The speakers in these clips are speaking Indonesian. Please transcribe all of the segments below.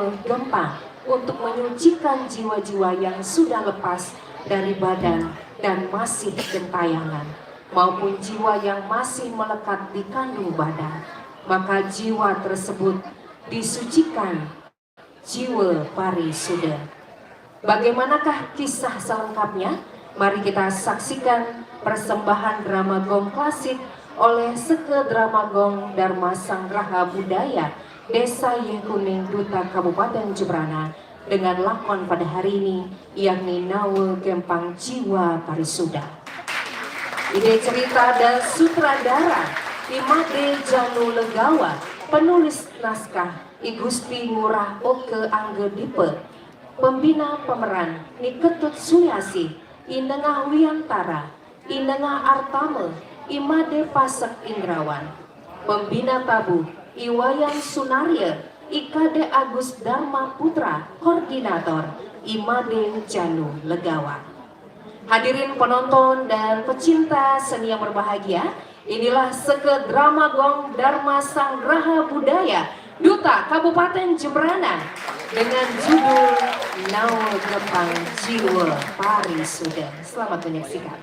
Nawe Gempang untuk menyucikan jiwa-jiwa yang sudah lepas dari badan dan masih gentayangan, maupun jiwa yang masih melekat di kandung badan, maka jiwa tersebut disucikan jiwa parisuda. Bagaimanakah kisah selengkapnya? Mari kita saksikan persembahan drama gong klasik oleh Seke Drama Gong Dharma Sanggraha Budaya Desa Yekuning Duta Kabupaten Jembrana dengan lakon pada hari ini yakni Nawe Gempang Jiwa Parisuda. Ide cerita dan sutradara Imade Janu Legawa, penulis naskah I Gusti Ngurah Oke Angge Dipe, pembina pemeran Niketut Suyasi, Inengah Wiantara, Inengah Artame, Imade Pasek Indrawan, pembina tabu Iwayan Sunarya, Ikade Agus Dharma Putra, koordinator Imade Janu Legawa. Hadirin penonton dan pecinta seni yang berbahagia, inilah Seke Drama Gong Dharma Sanggraha Budaya Duta Kabupaten Jembrana dengan judul Nawe Gempang Jiwa Parisuda. Selamat menyaksikan.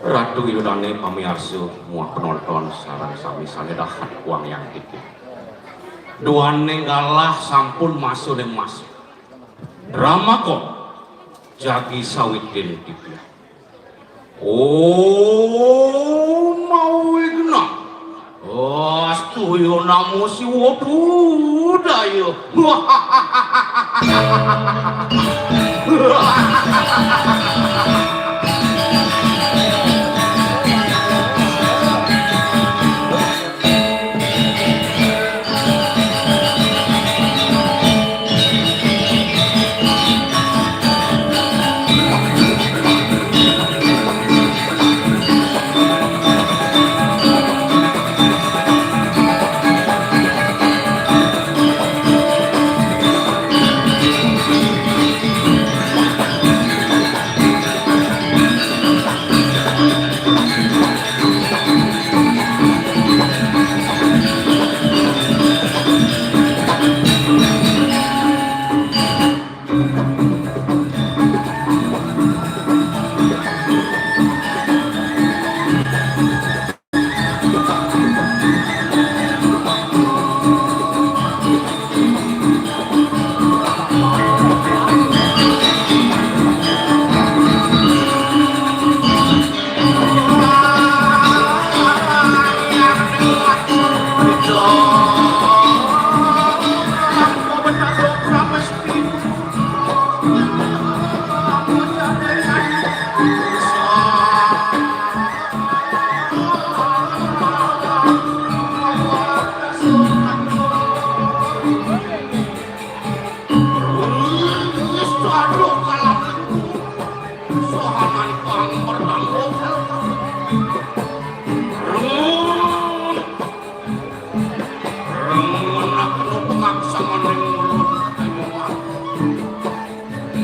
Ratu Yunani pamiarsu muah penonton sareng sami sanedahan uang yang iki. Duane galah sampun masuk dan masuk. Drama kok jagi sawitkin dipilih. Oh mau igna. Oh astuyo namu si waduh dayo.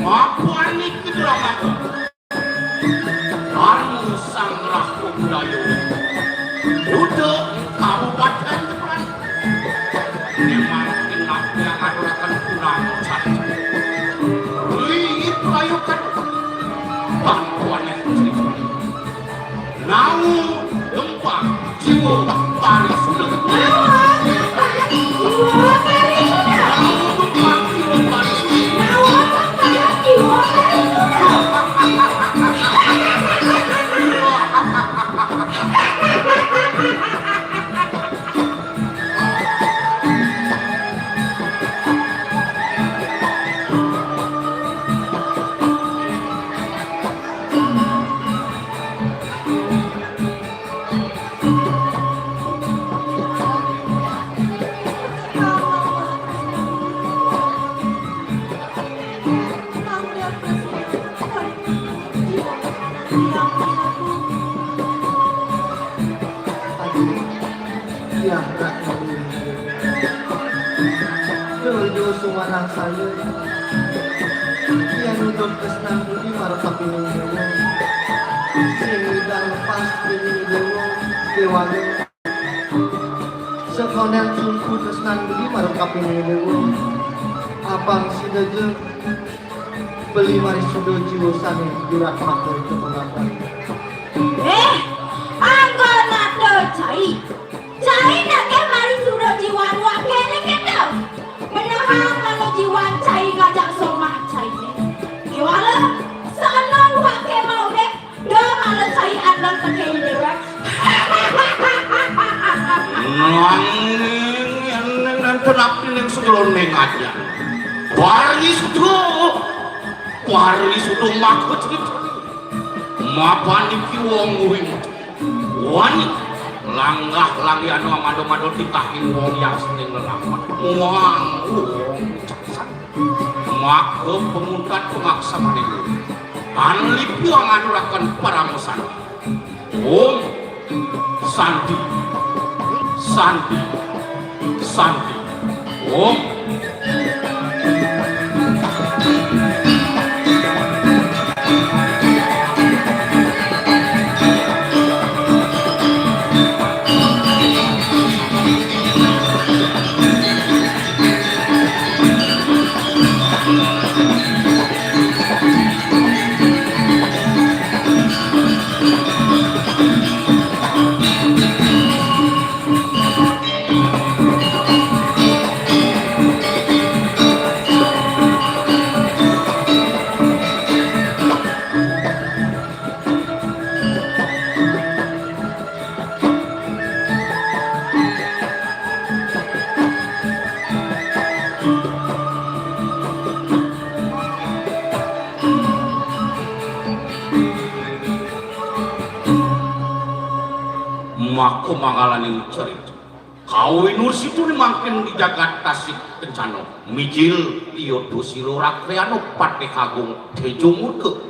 Apa ini Ramadan Anu Sang Rahu Dayu Duduk Kabupaten Jepang memang enak yang adurakan kurang saja Ringit Rayukan bantuan yang cerita Namu Lempang Jiwa Pari Sudah Ya, Jojo sumarang saya yang nudon kesenang budi marta pining dewa sinidang pas pining dewa dewanya sekonan sungku kesenang budi marta pining dewa abang sidojo beli mari sudo jiwa sani jurat makhluk itu mengapa anggona do cai nak ke mari sudah jiwan wakil ni kita menahan kalau jiwan cai gajak somah cai ni gimana sana wakil mau dek do malah cai andang pakai lewat yang kenapa yang segeloneng aja Wari sudah makut itu mapani kiwong wing wani langgah lagi anu amado-mado ditahin wong yang seneng lelawan wang maka pemutat pengaksa mereka anlip yang anurakan para musan Sandi maka mangalani cerita kawin ursitu makin di jagat tasik kencano mijil iyo dosilo rakreano pate kagung tejung ke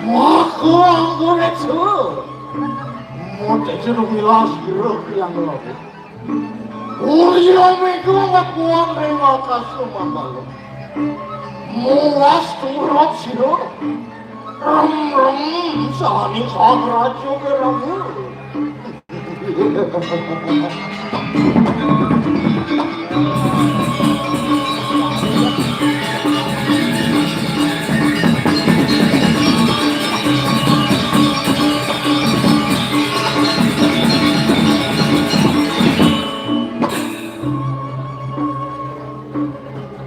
Aku anggone cu. Mote jeruk milas jeruk yang lalu. Urio mego ngakuan rema kasuma malu. Muas turut siro. Ram sani kagrajo ke ramu.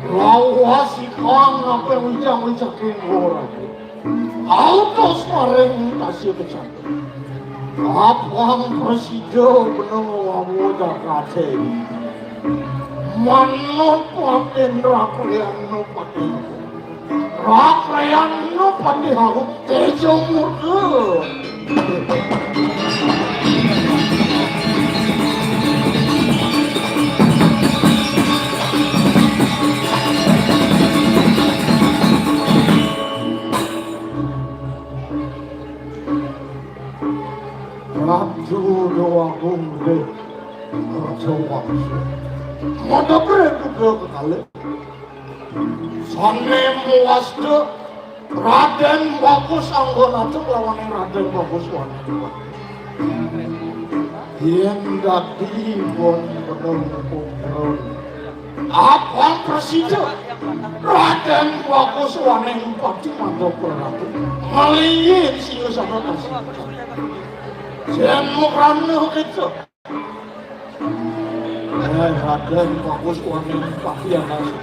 Kau wasik kang apa yang ucap-ucap orang. Autos maring kasih kecantik. Apang presiden bener Jakarta manut paten rakyat no paten rakyat no paten aku tejo murke Ratu doa gungde kerja waktu Mada berduga kekali Sane muasde Raden Bagus anggona itu lawan Raden Bagus wanita Yang dati pun benar-benar Apa presiden Raden Bagus wanita pati mada beratu Malihin singa sama kasih Jangan mukranu itu Raden Bagus wanita pati yang kasih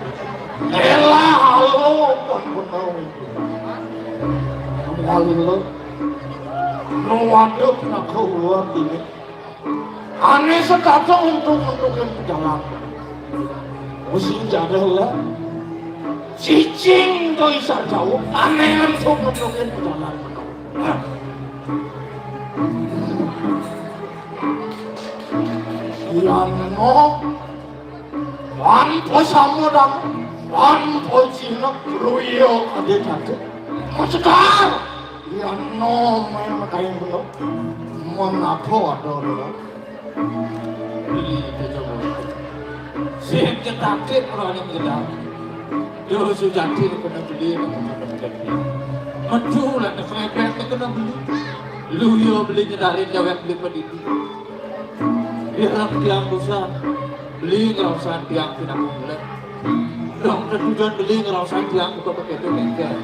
Elah halo benar itu Halo Nuwaduk nak keluar ini Aneh sekata untuk yang berjalan Musim jadul Cicing itu isar jauh Aneh untuk yang berjalan Yano Wan po samudang Wan po cina Luyo kade jatuh Maksudnya Yano main makain belum Mengapa ada orang Itu coba Sip ketakit orang yang gedang Dia sujati kena beli Madu lah nefrepet kena beli Luyo beli nyedarin jawab beli pendidik Biarlah tiang dosa Beli ngerausan tiang pinang mulai Dong tujuan beli ngerausan tiang buka pakai itu lengket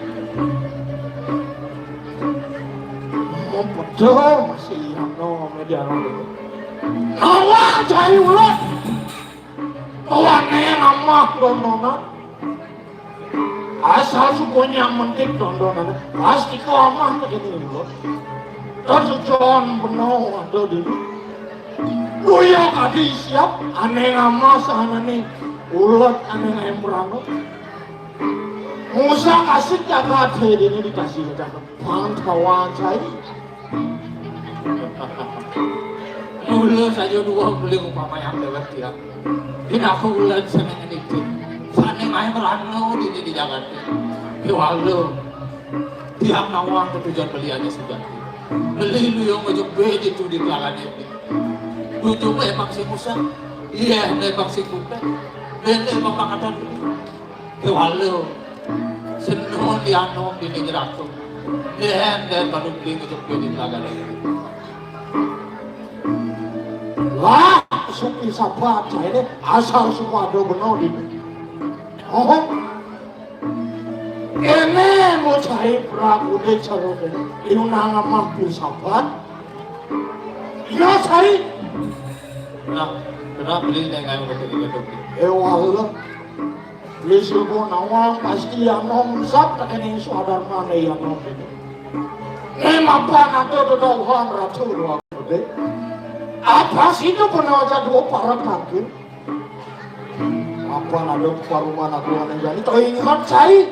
Mempedah masih yang no media lalu Nawak cahaya ulat Nawannya ramah dondonan Asal sukunya mentik dondonan Pasti kelamah begini ulat Terjuan benar ada dulu Luyo kadi siap, aneh ngama sana nih ulat aneh embrano. Musa kasih jaga tadi ini dikasih jaga pantauan saya. Mula saja dua beli umpama yang lewat dia. Tidak aku ulat sana ini. Sana embrano di jaga. Diwalu tiap nawang ketujuan beliannya sudah. Beli luyo ngejok bedi itu di belakang ini. Tujuh memang si Musa, iya memang si Kuda, dan memang pakatan itu. Kewalau, senang dianom di negeri aku, dan baru beli ngejok di belakang ini. Lah, suki sahabat saya ini asal semua ada benar ini. Oh, ini mau cari Prabu de Ceruk ini, ini nama mampir sahabat. Ya cari. Nah, kenapa beli dengan begitu? Ewala, beli sebuah nawang pasti yang nom sab tak ini saudara mana yang nom itu. Apa nanti dodohan ratu doang deh. Apa sih itu pernah aja dua para kaki? Apa nanti paruh mana dua yang jadi? Teringat saya,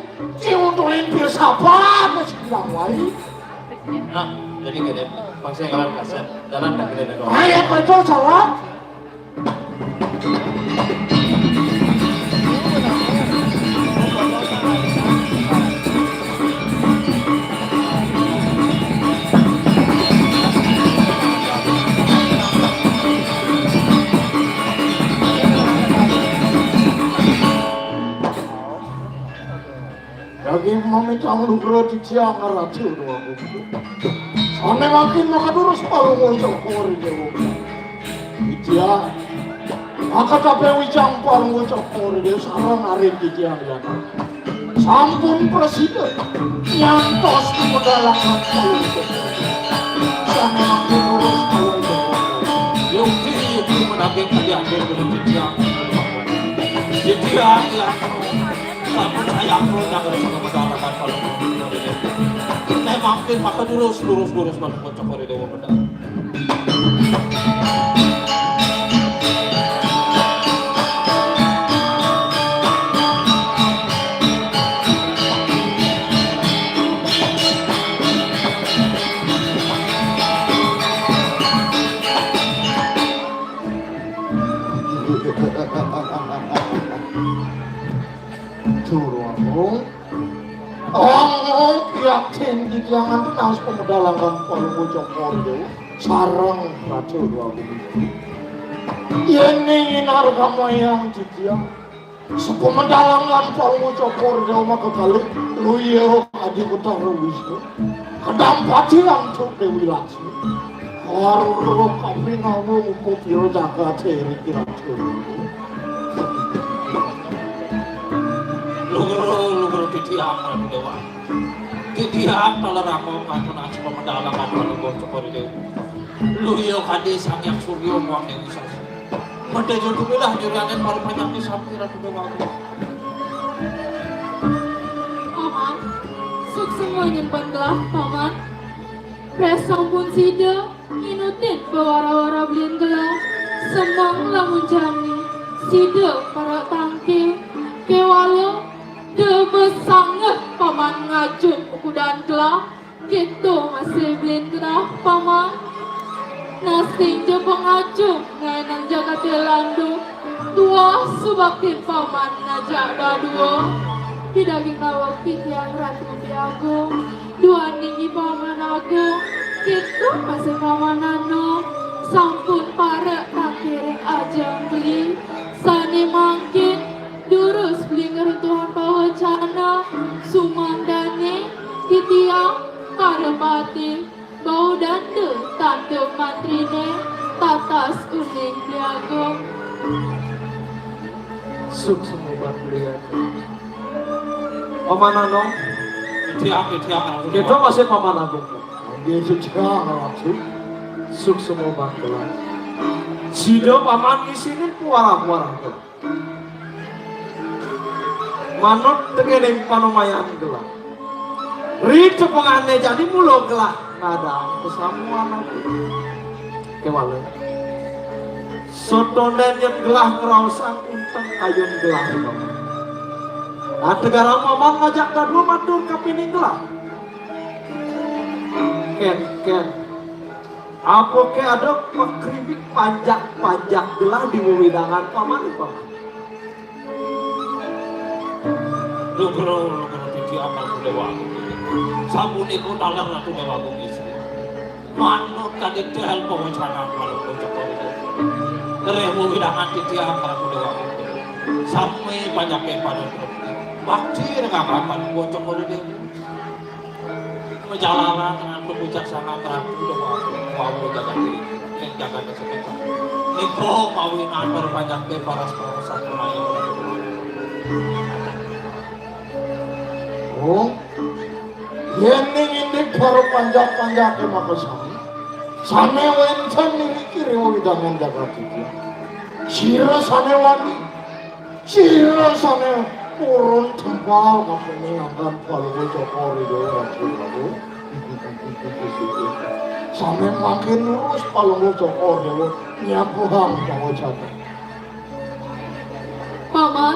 untuk limpir sahabat masih bilang lagi. Nah, jadi gede, bangsa yang kalah kasar, dalam tak gede doang. Ayat betul salah. Lagi meminta lugra di tiang ratu doang. Ane makin makadurus palu ngocok kori jauh. Dia maka tapi wijang palu ngocok kori dia sarang narik di tiang dia. Sampun presiden nyantos di pedalangan palu ngocok kori. Ane makin urus palu ngocok kori. Yukti menagih kalian di tiang. Di tiang yang Sampun ayam pun nak ada sama masyarakat kalau Nek mampir maka lurus balik bocah kori dewa benar. Curang. Oh, yakin di jangan tuh harus pemedalangan kalau bocah kori sarang racun aku. Ini harga mayang ciciang. Sepemedalangan kalau bocah kori maka kali lu yo adik kota Wisnu. Kedampati langsung Dewi Laksmi. Harus kami ngomong kupiro jaga ceri kira-kira. Lu titiang dewa. Titiang kalau ramo kantor nasi pemedalangan kalau bocah kori dewa. Lu yo kade sang yang suryo muang yang bisa. Mada jodoh bilah juragan paling banyak di samping ratu dewa. Paman, suk semuanya banglah paman. Presang pun sida, inutin pewara-wara belin gelah. Semang lamun jani, sida para tangkil. Kewala, debesangeh paman ngajun ukudan gelah. Gitu masih belin gelah paman. Nasing je pengacung, ngainang jaga telandu. Dua subaktin paman ngajak dua. Di daging lawak yang ratu diagung. Dua ninggi paman agung. Gitu masih paman nano. Sampun para takireng aja beli. Sani mangkin durus beli ngeruntuhan pawacana. Sumandane titiang para batin. Bau dande tante mantrine tatas uning diagung. Suk semoga beliau. Paman Ano, Titiang kita masih paman agung. Dia juga langsung suk semoga beliau. Sido paman di sini kuarah-kuarah. Manut tegening panomayan gelah. Rito pengane jadi mulo gelah. Ada kesamuan aku. Kewala. Sotonden yang gelah ngerausang untang ayun gelah. Nah, tegara mamang ngajak dua matur kapining gelah. Ken. Apa ke ada pekribik panjak gelah di wewidangan paman itu? Lu titiang ratu dewa. Sabun iku dalang ratu dewa agung istri. Manut tadi tel pawacana kalau bocah kori dewa. Keremu widangan titiang ratu dewa agung. Sampai banyak yang pada bakti dengan kapan bocah kori dewa. Menjalanan dengan kebijaksanaan ratu dewa agung. Mau jaga diri, yang jaga kesehatan. Niko kawinan berbanyak bebaras perusahaan pemain ratu dewa. Oh, yang ini baru panjang-panjang ke makasami. Sane wenten ini kiri widangan jaga tiga. Sira sane wani, sira sane urun tembal kapene akan palu jokori dewa lalu. Sane makin lurus palu jokori dewa nyapuhang bawa jata. Paman,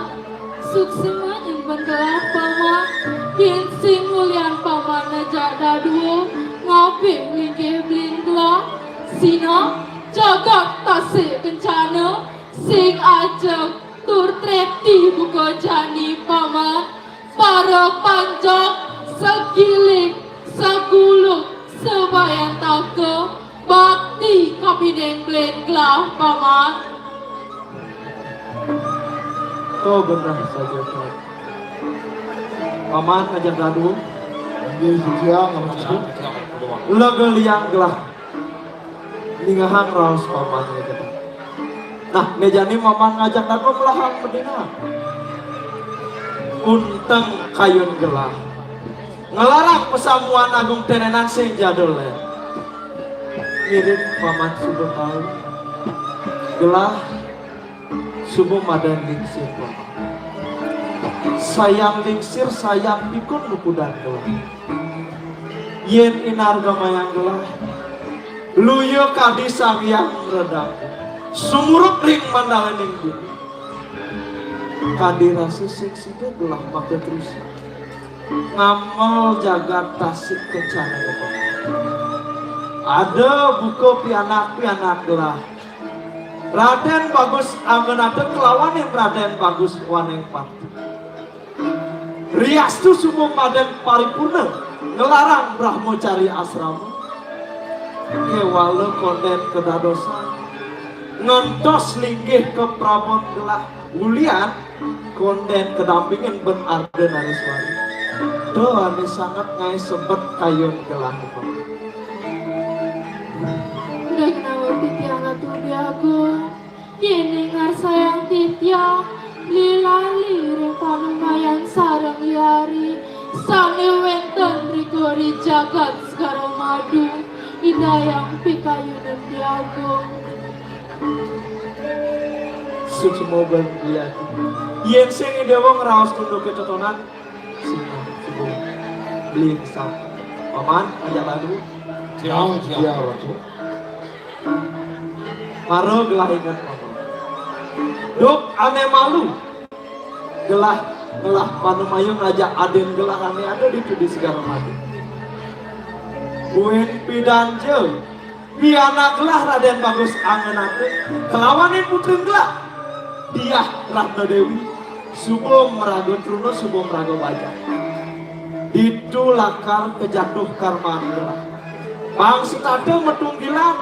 suksema yang bergelar paman. Yen sing mulian paman ngajak dua. Ngopi linggih belin gelah. Sina jagat tasik kencana. Sing ajak tur treti buka jani paman. Para panjang segiling segulung sebayan taka. Bakti kapideng belin gelah paman. Kau benar saja kau. Paman ngajak gaduh. Dia siang maksud. Lega liang gelah. Ningahang raus paman ngajak. Nah, mejani paman ngajak gaduh melahang bedina. Unteng kayun gelah. Ngelarang pesamuan agung tenenan sing jadul ya. Ngirim paman subuh tahu. Gelah subuh madan lingsir paman. Sayang lingsir sayang pikun lukudan gelah. yen inarga mayang gelah luyo kadi sabiang redam sumurup ring mandalaning bumi kadi rasa seksi gelah maka terus ngamal jagat tasik kencana ya. Ada buku pianak gelah Raden Bagus Anggenate kelawan yang Raden Bagus Waneng Pati Riastu sumung Maden Paripurna ngelarang Brahmacari asrama kewala konden kedadosan ngentos linggih ke Pramon gelah ulian konden kedampingin Ben Arden Ariswari doa ini sangat ngai sebet kayun gelah udah kenapa Titya ngatu diagung ini ngarsayang Titya lila lire panumayan sarang liari sane wenten rigori jagat sekarang madu idayang pikayunan diagung sucimo ben lihat yen sing dewa ngeraos kudu ketotonan sing beli kesal paman ajak lalu Siang, dia ratu maro gelah ingat paman duk ane malu gelah panumayung ngajak aden gelah ane ada di segala madu buen pidanje piana gelah Raden Bagus Anggenate kelawanin putri gelah dia Ratna Dewi subom merago truno subom merago bajak itu lakar kejatuh karman gelah bangsi tade metunggilan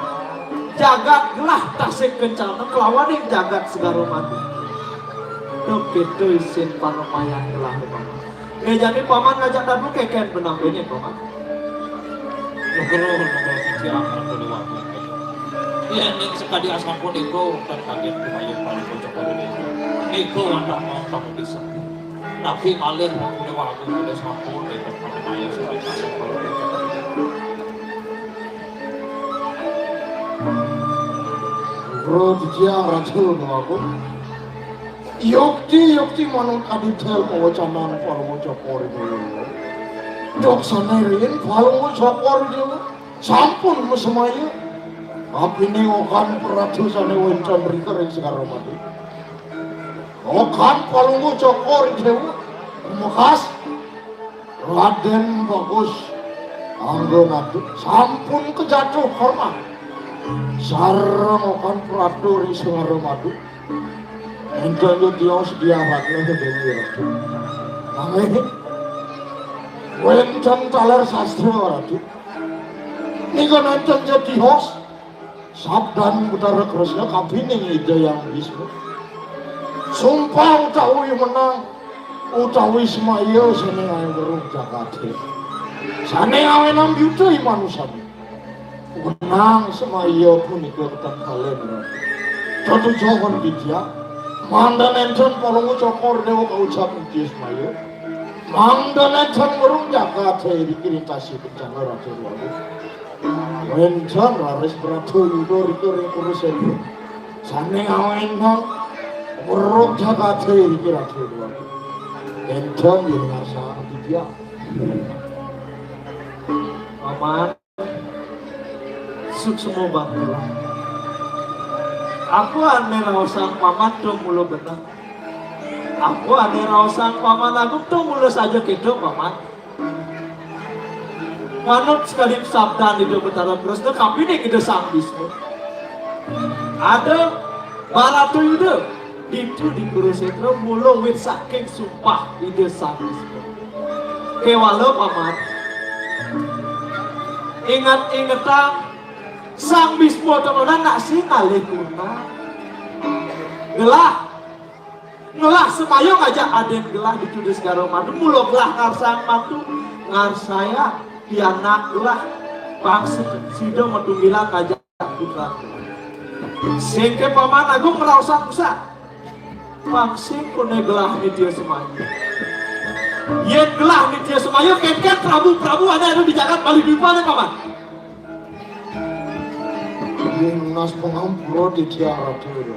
jagat gelah tasik kencana kelawanin jagat segala madu itu isin panumayan gelah jadi paman ngajak dadu keken benang ini paman Nugroh Titya ngatu diwaku iya ning sekadi asampun niko dan kaget kumayan paling kocok niko niko wanda mau kamu bisa tapi malih diwaku udah sampun niko panumayan sudah asampun Bro Titya ratu ngaku Yukti manut aditel mawacanan palungu cokor dulu Dok sanarin palungu cokor dulu sampun mesemaya tapi ini okan peratu sana wencan rika yang sekarang mati okan palungu cokor dulu mekas Raden Bagus Anggenate sampun kejatuh hormat sarang okan peratu yang sekarang mati enten yo dios diawatnya ke Dewi Ratu namanya Wencan taler sastra Ratu ini kan enten yo dios sabdan utara kerasnya kabining ide yang bisa sumpah utawi menang utawi semaya sini ayo gerung jakate sani awe nam yudai manusani menang semaya pun ikut kalian Ratu jawaban Titya mandan enten palungu cokor dewa kaucap ujias mayo mandan enten merung jakate dikiritasi bencana Ratu Walu enten laris beratu yudo rikiri kurusen sani awen nang merung jakate dikir Ratu Walu enten yang ngasa Titya paman suksemo banget aku aneh rausang paman dong mulu benang aku aneh rausang paman aku tuh mulu saja gitu paman manut sekali sabda di betara terus tuh kami nih gitu sambismu ada baratu yuda itu di guru setro mulu wit saking sumpah ide sambismu kewalo paman ingat-ingatan sang bismo teman nak singalih kuna gelah semayong aja aden gelah dicudis karo madu mulo gelah ngarsang madu ngarsaya pianak gelah bangsa sido medunggilan aja putra singke paman agung merausan pusat bangsa kone gelah ni dia semayong yen gelah ni dia semayong ken Prabu ada di jagat balik di mana paman nas pengampuro di tiara turu.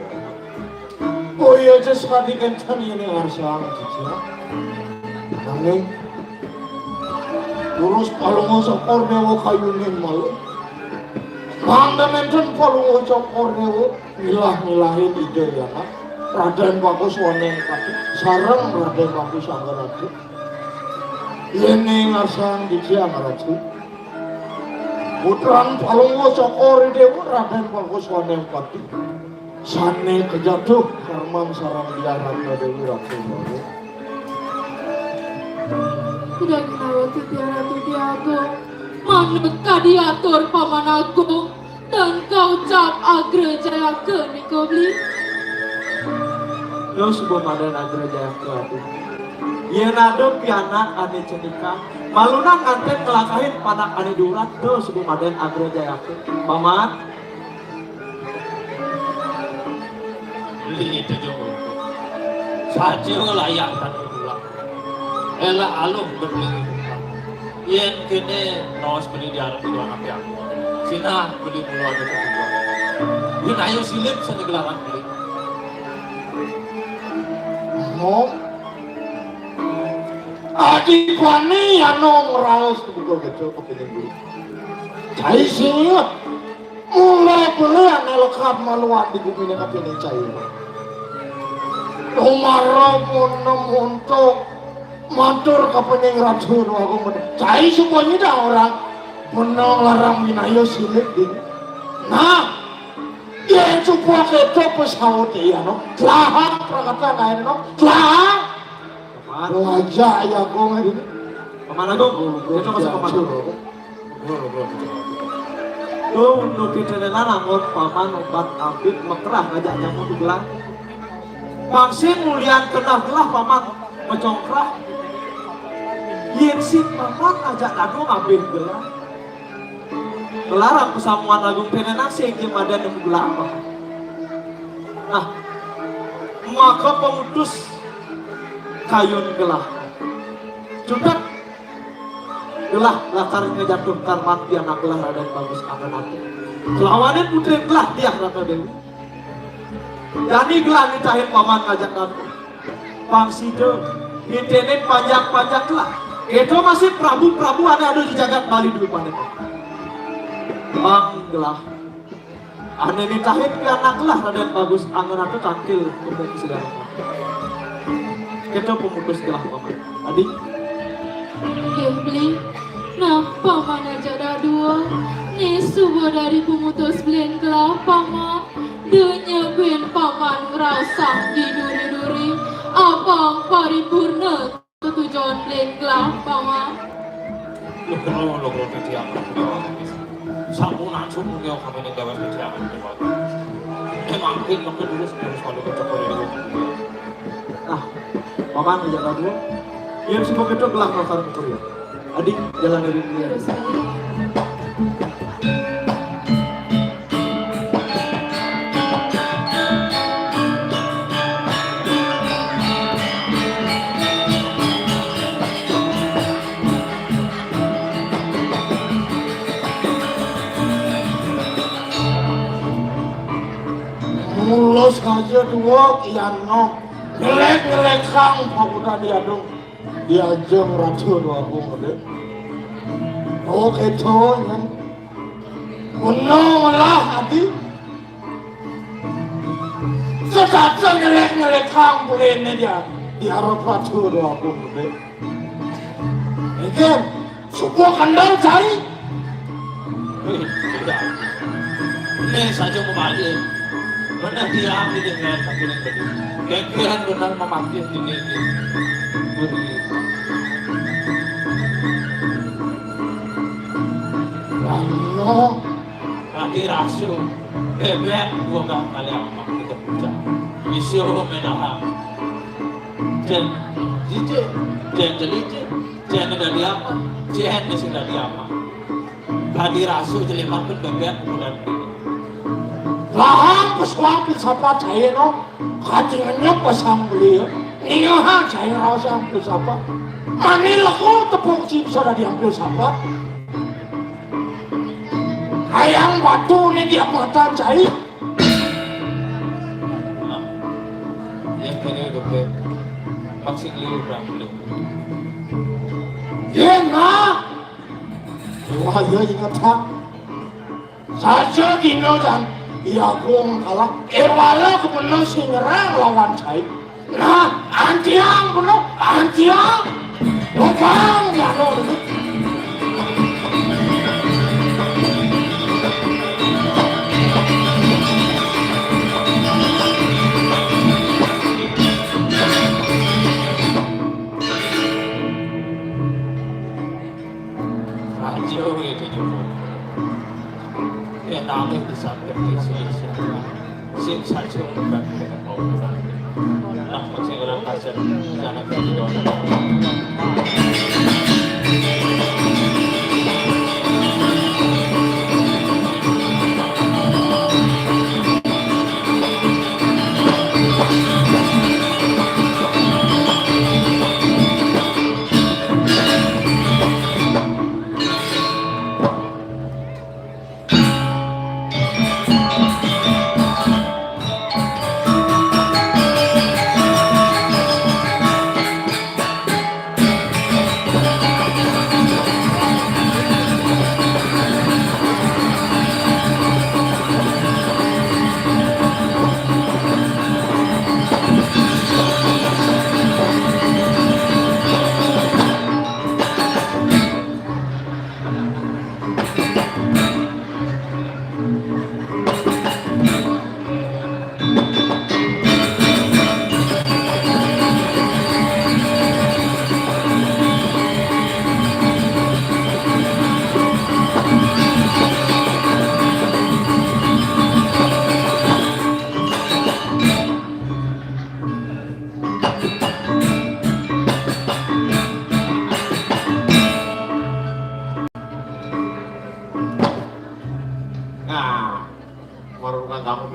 Oh iya jas kadi kencan ini ngarsang Titya. Nanging Terus palungo sokor newo kayunin malu. Mangda menten palungo sokor newo milah-milahin ide ya kan. Raden bagus waneng kaki sarang Raden bagus anggaratu. Ini ngasang dikia ngaratu. Putran palungo sokor dewa Raden bagus waneng kaki. Sane kejatuh karman sarang dia Ratna Dewi Ratu Baru. Tidak kenal Ratu Diago, manakah diatur paman agung dan kau cap agra jaya ke nikobli. Lo sebuah madan agra jaya ke atuh. Ia nado pianak ane cenika, malunang anten ngelakahin panak ane durat tuh sebuah madan agra jaya ke. Paman, beli itu juga saja layak dan ulang elah alung berbeli yang kini nawas beli di Arab itu anak yang Cina beli mulu ada ketujuan ini ayo silip senegelaran beli Ngom adik wani ano ngeraus kebuka kecil begini dulu. Cai singet mulai beli ane lekap maluat di bumi ini kapini cai. Umaro punem untuk matur ke penyeng ratu aku cai semuanya dah orang menang larang minayo silip ini. Nah, yang coba kita pesawat ya no, telah perkata lain no, telah wajah ya kau ini. paman agung, itu masuk paman agung. Tuh nuki tenenan angon paman obat abid mekerah ngajak nyamuk di gelang. Pangsin mulian kenal gelah paman mencongkrah. Yen si paman ajak agung abid gelang. Kelarang pesamuan agung tenenan sehingga ada nemu gelang. Nah, maka pemutus kayun gelah. Juga gelah lakarnya jatuh karmat dia anak gelah Raden bagus akan hati. Kelawanin putri gelah dia Ratna Dewi. Jadi gelah nitahin paman ngajak aku. Pangsido nitenin panjang-panjang gelah. Itu masih Prabu ada di jagat Bali dulu panen. Bang gelah. Ane nitahin ke anak gelah Raden bagus akan hati tampil untuk segala. Kita pemutus gelah paman. Adik. Ya beli, nah paman aja dah dua. Ni subuh dari pemutus belen kelah paman. Dunia ben paman ngerasa di duri-duri. Abang paripurna ketujuan belen kelah paman. lo nanti apa sabunan subuh dia kami ini gawe keciaman emang pin lo dulu sebelum soal kecokor itu Nah, paman ngajak aku. Yang semua itu gelah makar kuliah. Adik jalan dari dia. Terus lagi. Mulus aja dua kian no, ngelek kang pakuda diadung, diajeng ratu dua aku ngede. Oh itu kan, menang lah hati. Sekacau ngelek kang boleh dia, diarap ratu dua aku ngede. Ikan, sebuah kandang cari. ini saja memadu benar dia ambil dengan satu yang tadi kekiran benar memanggil ini Lalu, kaki rasu bebek gua gak kali apa kita puja isu menahan dan jije jen dari apa jen mesin dari apa kaki rasu jeliman pun bebek kemudian lahang peswang pisapa cahaya no, kacingannya pasang beli. Ingat cahaya rasa ambil siapa? Mani leko tepung chips sudah diambil siapa? Hayang batu ini dia mata cahaya. yang kini bebek maksud liu berang beli Dia enggak, Wahyu ingat tak? Saja Gino dan Iagung kalah. Wala kemenang si nyerang lawan saya. Nah, antiang bener, antiang. Lubang ya no. Jauh itu juga. Yang namanya bisa berkisi semua. Sing saja bukan mau bukan. Nah, masih orang kasar jangan video.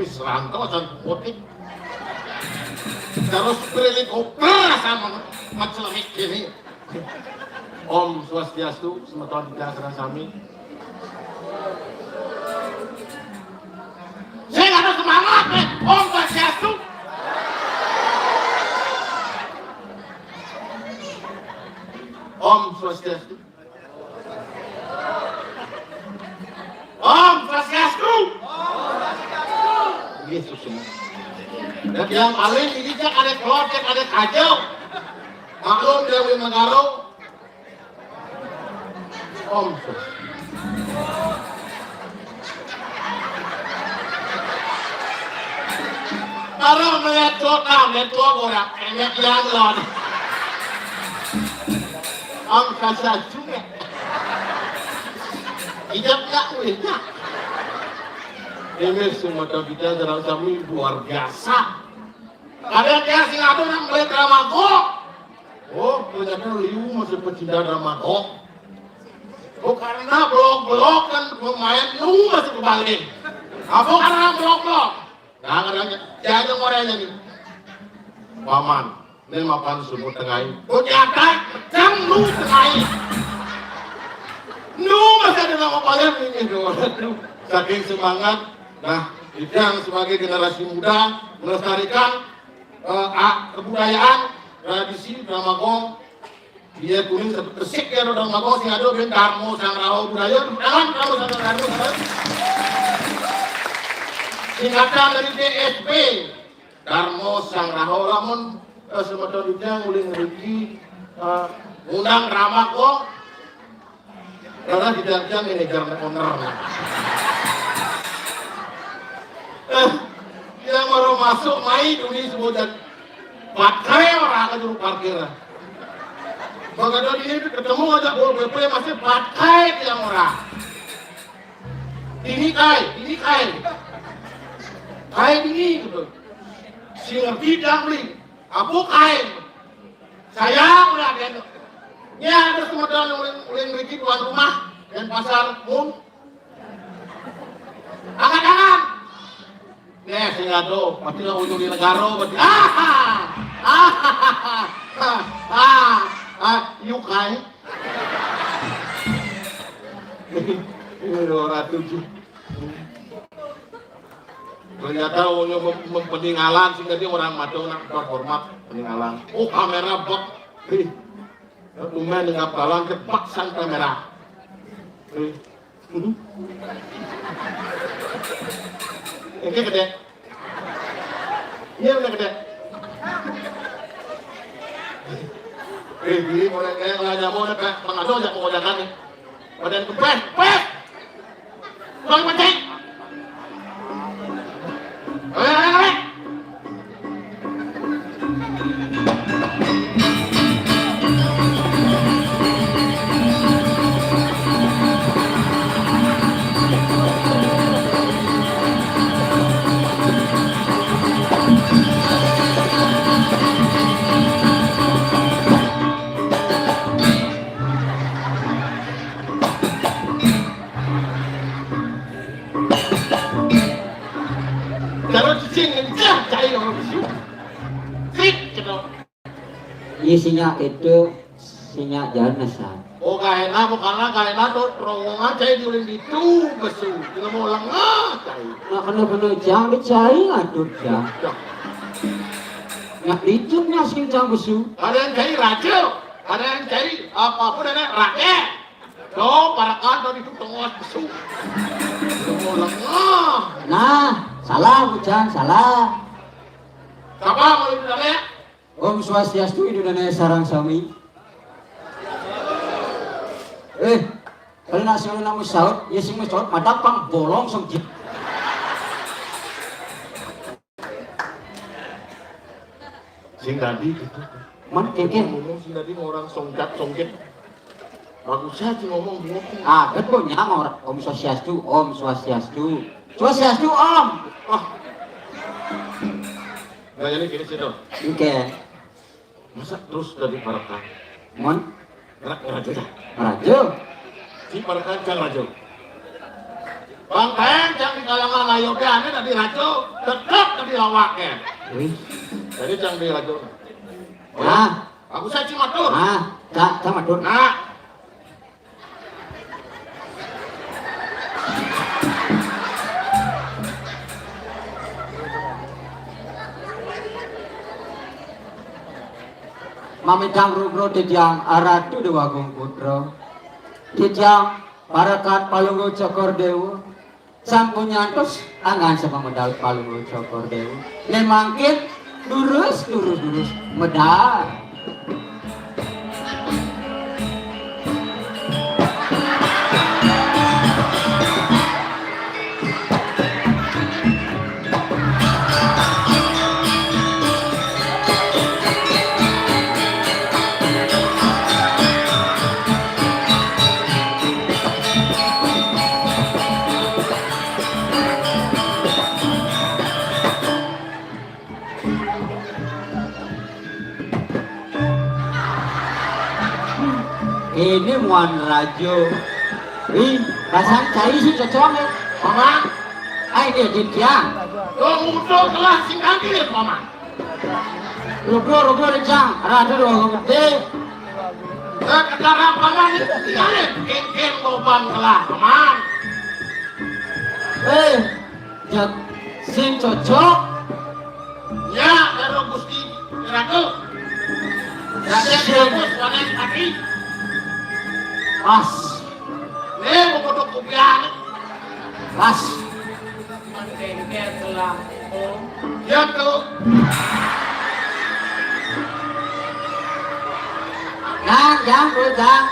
Serantau dan putih terus keliling kopra sama macelamik ini. Om Swastiastu, semeton tidak serang sami. Saya nggak ada semangat, Om Swastiastu. Om Swastiastu. Om Swastiastu. Yesus semua. Dan yang paling ini cek ada keluar, cek ada kacau. Maklum Dewi Menggaro. Om Sus. Kalau melihat orang enak yang lon. Om kasar juga. Hidup tak boleh. Ini semua kita dalam kami luar biasa. Ada dia sing ada yang melihat Ramago. Oh, ternyata liu masih pecinta Ramago. Oh, karena blok-blok kan pemain lu masih kebalik. Apa karena blok-blok? Nah, kadangnya jangan orangnya nih. Paman, ini mapan sumur tengah. Oh, jatai, macam lu tengah. Lu masih ada nama kalian ini doang. Saking semangat. Nah, Idang sebagai generasi muda melestarikan kebudayaan, tradisi Dramagong. Dia kuning satu kesik ya Dramagong sing ada ben Darmo sang raho budaya dalam Darmo sang Darmo. Singkatan dari DSP Darmo sang raho lamun semeton Idang uling rezeki undang Dramagong. Karena Idang ini karena owner. Kita baru masuk main ini sebutan pakai orang ke juru parkir. Bagaimana ini ketemu aja Pol PP masih pakai yang orang. Ini kai ini gitu. Si ngerti dan beli. Apa kai? Saya udah kan. Ya ada semua uling riki tuan rumah dan pasar umum. Angkat. Ya, saya tahu, pasti lah ujung di negara, berarti yukai. Ini 207. Ternyata peninggalan sehingga dia orang matang nak terhormat peninggalan. Oh, kamera bot. Lumayan dengan balang cepat sang kamera. Ini gede. Iya udah gede. Gini mau kayak nggak mau nak mengadu aja mau jangan nih. Badan kempes, kempes. Bang pancing. Ayo. Iya sinyak itu sinyak jalan nasa. Oh kaena bukanlah kaena tuh terowongan cai diulin itu besu dengan mau lengah cai. Nak kena jang dicai ngatur jang. Nak dicupnya sing jang besu. Ada yang cai raja, ada yang cai apa namanya rakyat. Do para kantor itu tengah besu. Dengan mau lengah. Nah, salah bujang salah. Siapa mau itu namanya? Om Swastiastu Idunana Sarang Sami. Kalau nak sing nama saud, ya sing saud madak pang bolong sengkit. Sing tadi gitu. Man kengken. Ngomong sing tadi orang songket. Bagus saja ngomong dia. Ah, betul nyang orang Om Swastiastu, Om Swastiastu. Swastiastu Om. Ah. Nggak jadi gini sih dong. Oke. Masa terus dari Parakan? Mon Raja dah. rajo. Si Parakan jang Raja. Bang Teng jang di kalangan ayo teh ane tadi Raja, tetap tadi lawaknya. Wih. Jadi jang di Raja. Nah, Aku saya cuma tuh. nah, tak matur. Nah, Mamitang rugro titiang aratu dewa gong putra. Titiang parakat palunggo cokor dewa. Sampun nyantos angan sama medal palunggo cokor dewa. Nemangkin durus medal. Ini muan rajo. Pasang cai sih cocok ya. Mama, Ay dia titiang. tuh musuh kelas sing kaki Mama. Rugro recang. Aratu dewa gong gede. Sekarang Mama ini tinggalin. Ken lobang kelas Mama. Jak sing cocok. Ya, karo Gusti Ratu. Rakyat bagus, wanita kaki. Pas. Nih, mau kodok kupian. Pas. Ya tuh. Jang bujang.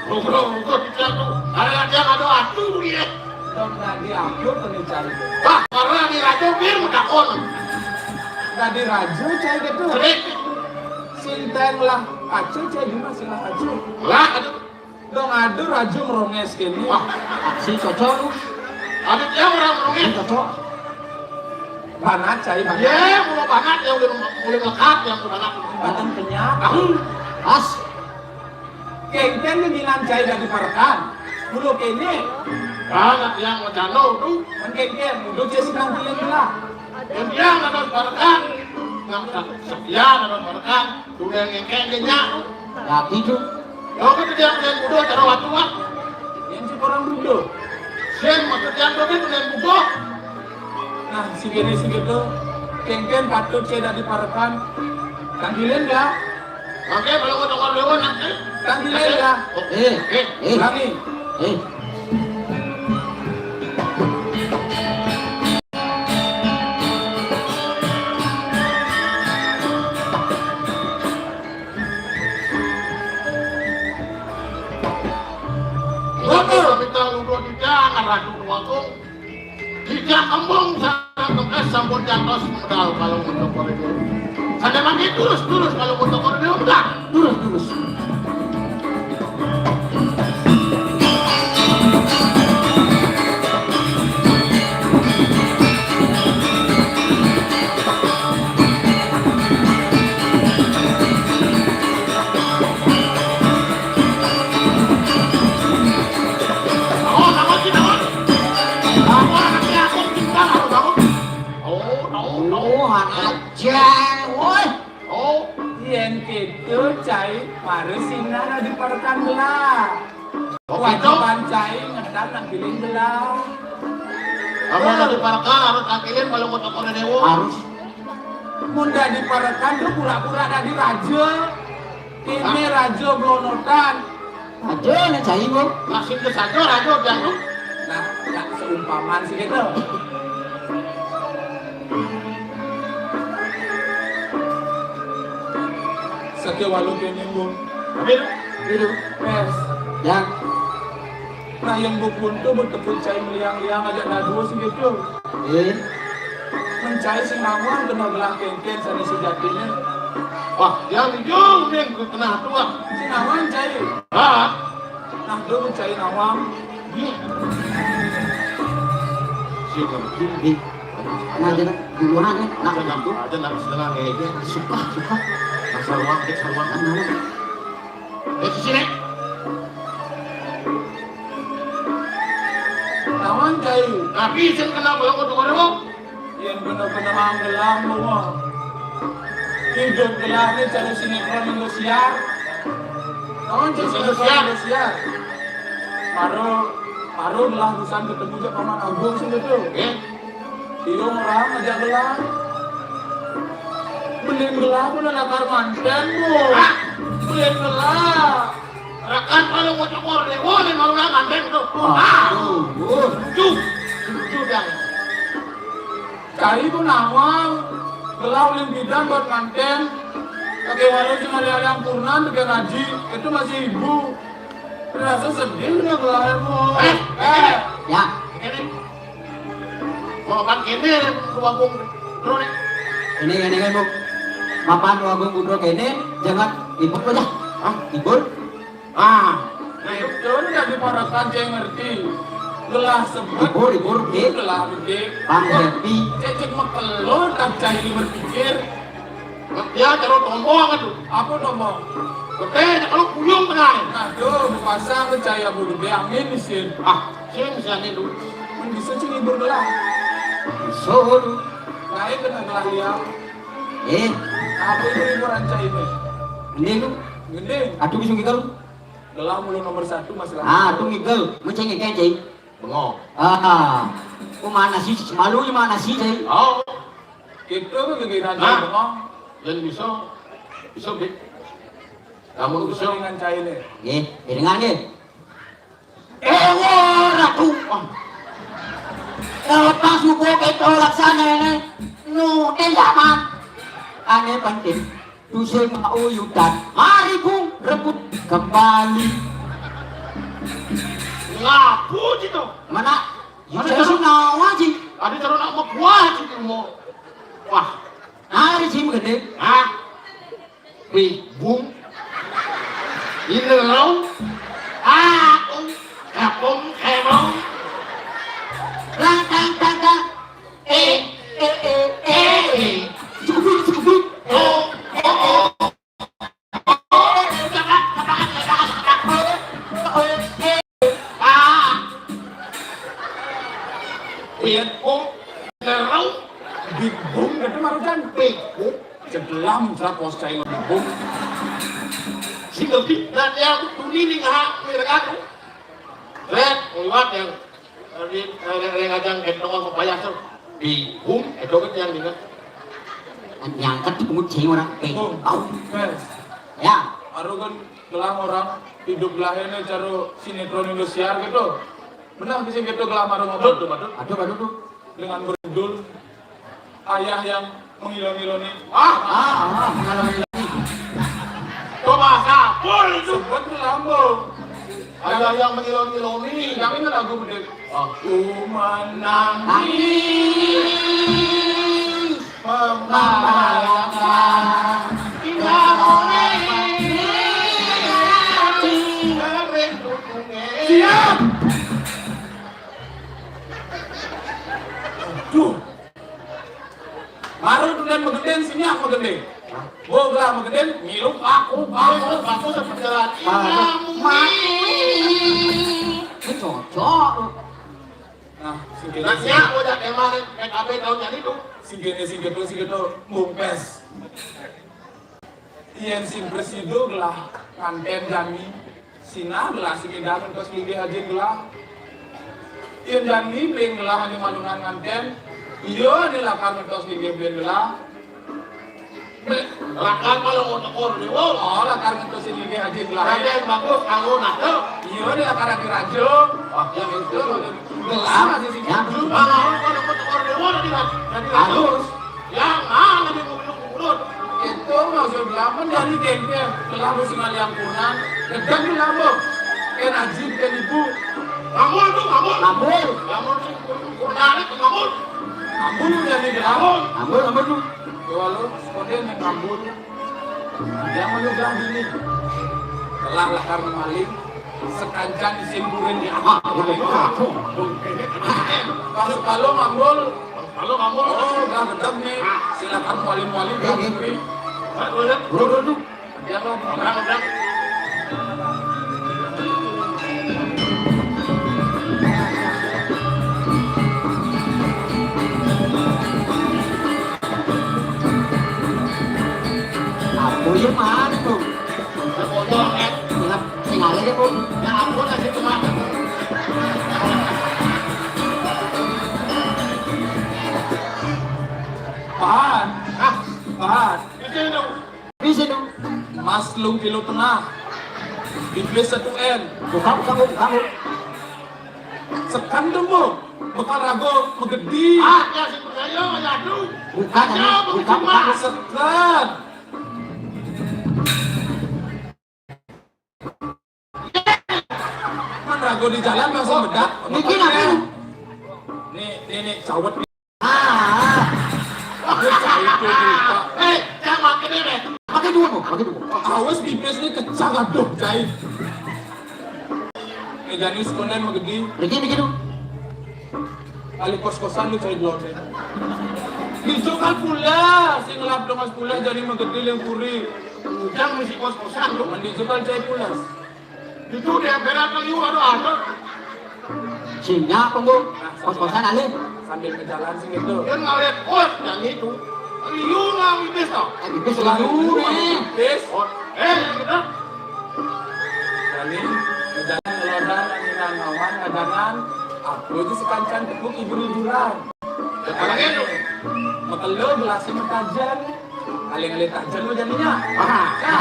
Rugro tidak tuh. Ada yang ada atuh dia. Dong tadi aku penicari. Wah, karena di Ratu bir mutakon. Tadi rajo cai gitu. Sering. Sinteng lah. Acu cai gimana sih lah acu. Lah, aduh. Dong adu rajo meronges kini. Wah, Sing cocok. ada dia orang Sing mungkin. cocok. Banat cai banat. Ya, mulai banget yang mulai melekat yang banget. Badan kenyang. Pas. Kengken nginan cai dari Parakan. Dulu kene. Banget yang ngejano tuh. Kengken. Udah jadi sedang gila-gila. Yang dia nggak tahu barakan. Nggak setia nggak tahu barakan. Tuh yang kayaknya nyak. Ya gitu. Kalau kita dia yang bodoh cara waktu mah. Yang si orang duduk. Sen maksudnya tuh kan yang bodoh. Nah, si gitu. Kengken patut cai dari Parakan. Kandilen enggak? Oke, kalau kau dengar lewat nanti. Kang Bileng ya. Kami. Kita udah tidak ratu wakung. Tidak kembung sama sampun jantos modal kalau untuk koridor. Ada lagi terus kalau untuk koridor enggak. Terus. Yang gitu cai marusinana di parkan belah. Kewajiban cai ngedam nang Bileng belah. Kamu ada di parkan harus akilin kalau mau toko dewa. Harus. Munda di parkan lu pura-pura dari raja. Ini raja blonotan. Aja na cai mo. Kasih ke saja raja jangan. Nah, tak seumpamaan sih gitu. Sakya walu kene bun. Biru. Pes. Yang Nah yang bukun tuh bertepun cai meliang-liang aja nadu sih gitu. Mencai si nawan kena belah kengken sana sejatinya. Wah, yang hijau yang kena tua. Si nawan cai. Ah, Nah tuh mencai nawang. di na jana duluan na jangan tuh. Ada nak setengah aja. suka Sarwan, sarwan. Sini. Nawan cai. Tapi sen kena bolong untuk dewa. Yang benar-benar manggelam semua. Hidup gelahnya cari sinetron Indonesia. Nawan cai sinetron Indonesia. Paru belah busan ketemu aja paman Agung sih gitu. Iyo orang aja belah. Beliin belah pun ada karmanten bu. Beliin belah. Rakan kalau mau cokor dewa nih malu nak manten tuh. Cuh yang. Cai pun nawang. Belah ulin bidang buat manten. Kakek walau cuma ada yang purnan dengan ngaji. Itu masih ibu. Rasa sedih nggak belah bu. ya Ini. Mau kan kene ruang terus. ini kan mo mapan wagung budro kene jangan ibut aja ibut Nah itu udah diparakan cai ngerti. Belah sebut. ibur ke Belah gede. pang happy Cecek makelur tak cai berpikir. Ya terus tombol kan tuh. Apa nomor? Gede kalau kuyung kenal. Nah tuh pasang percaya bu gede angin isin. Saya misalnya dulu. Bisa cing ibur belah. so Naik kena belah liang. Apa itu liburan cai ini? ini lu Gede. aduh bisa ngigel Belah mulu nomor 1 masalah. tuh ngigel menceng ngigel cai Bengok. mana sih malu mana sih cai Oh, Gitu kan kegiatan Hah? cai bengong. dan bisa Bik. Kamu Kamu bisa. dengan cai ini. dengar ratu lepas suku itu laksana ini nu zaman aneh penting tusil mauyudan mari bung rebut kembali Ngapu gitu. mana Mana saya sih nawa sih Ada terus nak mau kuah gitu mau. Wah, hari sih gede bung. Ini lo. Kapung kemong. langkang tangga cukup Big bung. Nerau. Big boom gitu marujan. Big bung. Cegelam pos cai big boom. Si lebih dan yang tuni nih mereka tuh. Red, lewat yang ngajang kentongan papaya tuh. Bung, itu kan yang dengan nyangkat di pungut cing orang Boom. au Yes. ya Aru kan gelang orang hidup lahirnya caro sinetron Indosiar gitu. Benar bisa gitu gelang aru ngomong tuh badut. Aduh tuh. Dengan berdul ayah yang mengiloni. Coba sapul itu. Sebut lambung. Ayah yang mengiloni. Yang ini lagu gede. Aku menangis membayangkan indah oleh siap. Duh. Baru tuh dan megeden sini aku megeden. Boga megeden ngilup aku seperti jalan. Ini cocok. Nah, Nasinya udah kemarin PKB tahun jadi tuh. Sigeto mumpes. Ien sing presido gelah kanten jami. Sina gelah sigedang terus ligi haji gelah. Ien jami beng gelah hanya malungan kanten. Iyo adalah kami terus ligi beng gelah. Lakan kalau mau tekor nih, wow. Oh, lah karena terus ligi haji gelah. Ada bagus, kamu nak tuh. Iyo adalah karena dirajo. Yang itu gelah masih sigeto. Kalau mau tekor nih, wow, jadi halus. Yang mana nih ngurut? Itu maksud belaman dari gengnya kelabu singal yang kunan gedang lambung kan ajib kan ibu Ngambul tuh, ngambul. Ngambul. Ngambul sih, kunan itu ngambul. ambul jadi gelambung Ngambul tuh. walau sekolah yang ambul yang menugah ini telah lakar maling sekancan disimpurin di amat kalau ngambul oh gak gedang nih silakan wali-wali gak ngeri Bro. jangan Aku ya mana tuh? Tinggal aja pun. Ya ampun, kasih cuma. Pahan Bisa dong. Mas Lung kilo tengah Biblis 1N Kamu. sekan dong bu bekal rago megedi Ya si percaya, ya tuh. Bukan. sekan kan rago di jalan langsung bedak Niki ngapain? nih cawet nih Ah, itu kita Jangan makin ini. pakai dua. awas biblis ini kecang aduh jahit Janis konen megedi Begini dong. kali kos-kosan lu cari blonde hijau kan pula sing ngelap dong mas pula jadi megedi yang puri Ujang mesti kos-kosan tuh. mandi juga cari pulas Itu dia berat lagi, ada. Sinya punggung. Kos-kosan alih. sambil ke jalan sih gitu Dia ngeliat kos yang itu. Liu lah, ibis tau. Bisa selalu nih. bis Yang kita. kali ke jalan ngelodan anginan awan ngadangan aku itu sekancan tepuk ibu liburan Kalau gitu. makelo gelasnya metajan kali tajan lu jadinya Ya.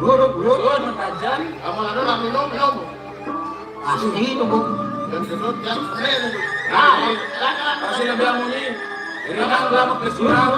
Buru. Good, metajan Kamu lalu lah minum. Asli tunggu. Dan gedut yang keren itu. Nah, silakan. kasih lebih amuni ini kan udah mau kesurau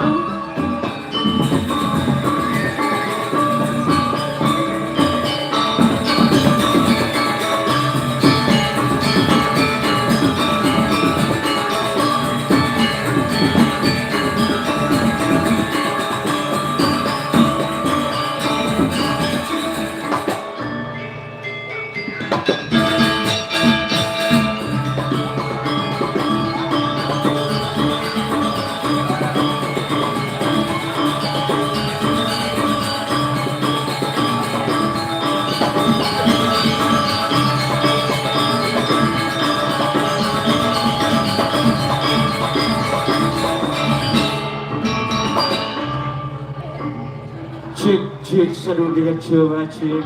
Cik, seru dia coba cik.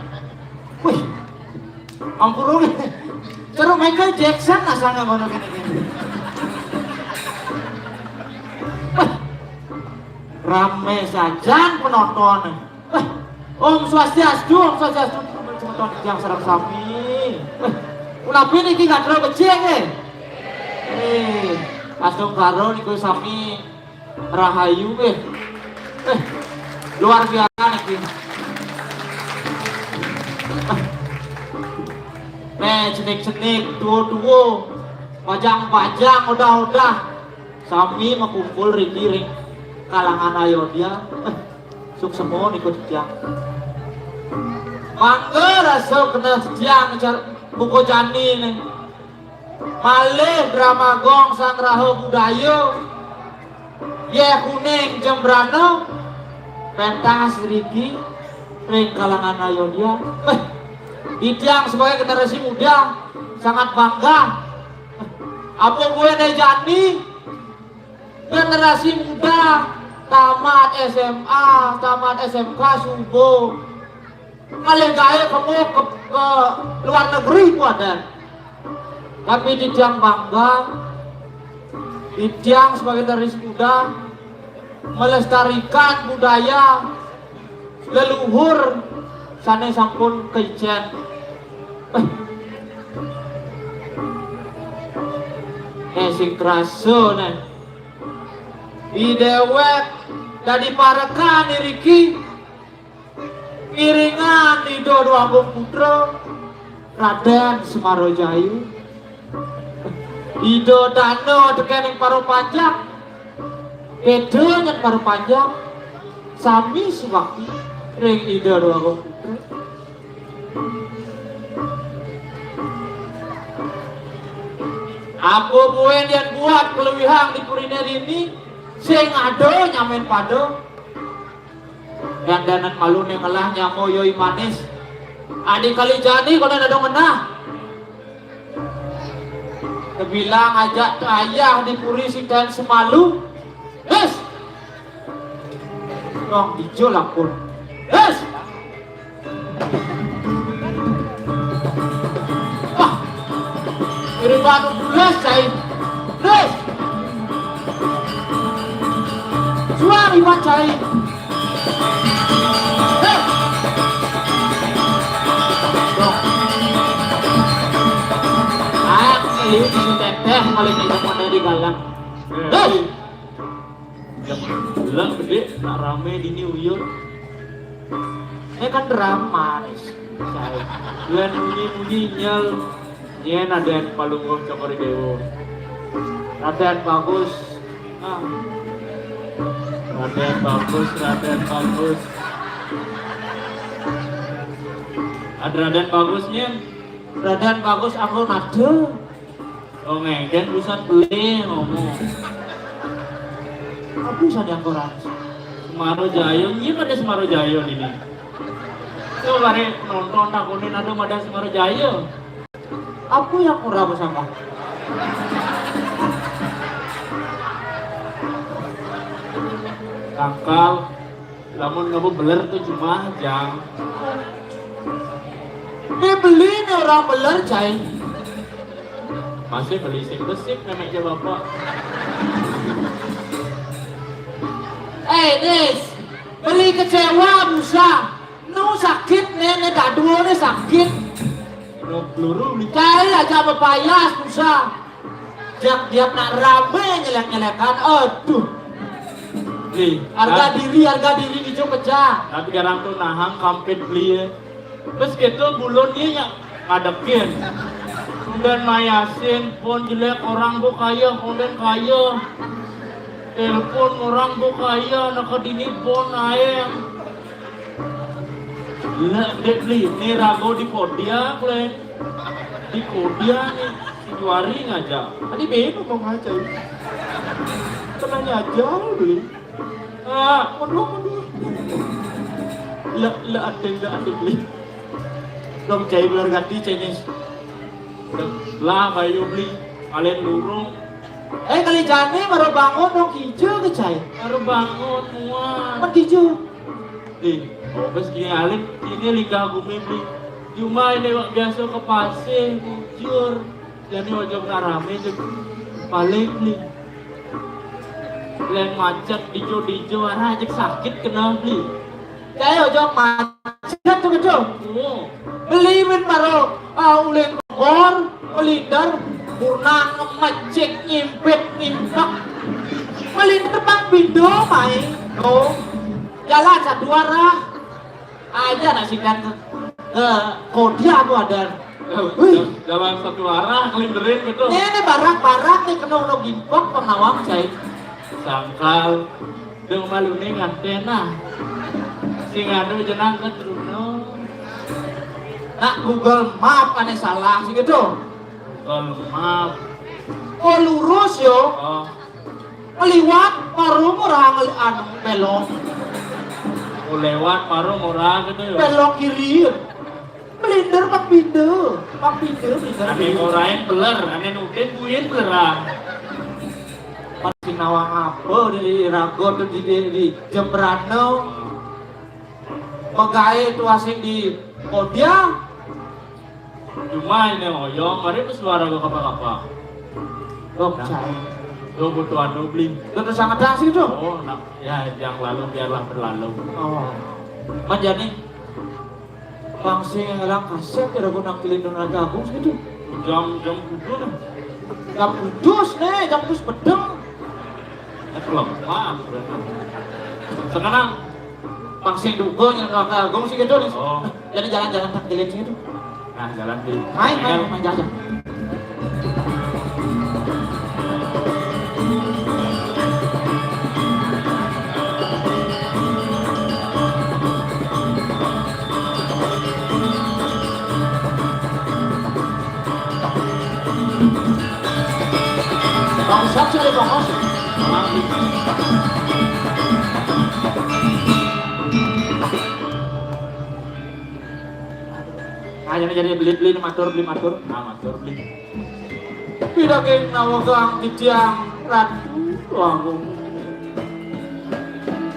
Wih, ampun seru Michael Jackson asalnya ngono gini. Wih, rame saja penonton. Wih, Om Swastiastu semeton yang sareng sami. Unapi niki kadro becik Asdong karo niku sami rahayu luar biasa niki. Cenik-cenik, duo-duo, pajang-pajang, udah sami mekumpul ring kalangan Ayodhya. Suksemon ikut tiang. Mangga rasa kena tiang buku jani nih. Malih drama gong sang raho budaya. Ye kuning jembrana. Pentas riki ring kalangan Ayodhya. Itiang sebagai generasi muda sangat bangga. Apa gue Jani generasi muda tamat SMA, tamat SMK subuh kalian gaya kamu ke luar negeri buatan. Tapi Itiang bangga, Itiang sebagai generasi muda melestarikan budaya leluhur sana sampun kecen. Sing kraso nih di dewek dari parekan iriki iringan di Dodo Agung Putra Raden Semarojayu Ido Dano tekening paru panjang Edo yang paru panjang sami sewaktu ring Ido Dodo Agung Putra. Apa buen yang buat keluwihan di kuliner ini sing ado nyamen pado dandanan malu ngelah nyamo yoi manis adik kali jadi kalau ada menah kebilang ajak ayah di puri sing dan semalu dong hijau lapun Iribanu bulas cai suami cai Ayo di teteh paling itu mana di galang. Bilang gede, tak rame di New York. Ini kan drama nih. Bulan bunyi nyel. Nyen ada yang palungguh cokor dewo. Raden bagus. Raden bagus. Ada Raden bagus nyen. Raden bagus aku nado. Oh ngeken busan beli ngomong. Apa busan yang kurang? Semarojayo, iya ada Semarojayo ini. Itu bare nonton takunin ada ada Semarojayo. Apa yang kurang sama? Kakal, lamun ngabu beler tuh cuma jang. Ini beli nih orang beler cai. Masih beli sing besik namanya bapak. Nis, beli kecewa busa. Nu sakit nenek dua nih sakit. Peluru beli cai aja berpayas busa. Tiap nak rame nyelek-nyelekan, aduh. Beli, harga diri hijau pecah. Tapi garang tuh nahang kampet beli ya. Terus gitu bulunnya ngadekin. Kemudian mayasin pun jelek orang bu kaya, kemudian kaya. Telepon orang bu kaya, nak dini pun ayam. Lah dek beli, ini rago di kodia kle. Di kodia nih, si juari ngajak. Tadi beno mau ngajak. Tenangnya aja beli. Mundur. Lah ada beli. Dong cai belar ganti Chinese. Lah bayu beli kalian lurung. Kali jani baru bangun dong hijau ke cai. Baru bangun muat. Kan hijau. Bes gini alin ini liga gumi beli. Cuma ini biasa ke pasir jujur. Jadi wajah ngarame paling beli. Lain macet dijo arah aja sakit kena beli. Cai wajah macet. gitu. Beli min paro ulen kor, melindar, purna ngemecek, nyimpit, nimpak. Melindar pang bindo main. Oh, jalan satu arah. Aja nasikan ke kodia tuh ada. Jalan satu arah, kelinderin gitu. Ini barak-barak nih kena udah gimpok penawang saya. Sangkal, dong malu nih ngantena. Singadu jenang ke Truno. Nak Google Map aneh salah sih gitu. Maaf. Oh lurus yo, Oh, meliwat baru orang anu belok, lewat parung orang gitu ya. belok kiri. Melindar pak bindo, melindar. Ane orain beler, ane nutin buin belerang. Pasti nawang apa di Ragot di Jembrano. Pegawai itu asing di Kodia. Cuma ini oyong, mari itu suara gue apa-apa. Gak percaya. Lo butuh anu bling. Tentu sangat asing tuh. Oh, nah, ya yang lalu biarlah berlalu. Oh, menjadi langsung yang orang kasih kira guna kilindung raja agung gitu. Jam kudu nih. Jam kudus nih, jam kudus bedeng. Belum, maaf. Sekarang langsung duga yang raja agung sih gitu nih. Oh, Jadi jalan-jalan tak kilin gitu. nah jalan di. Main jajan. Bangsat sih bangos. Jadi beli matur. Nah, matur bling. Tidak keng nawagang di tiang ratu wangung.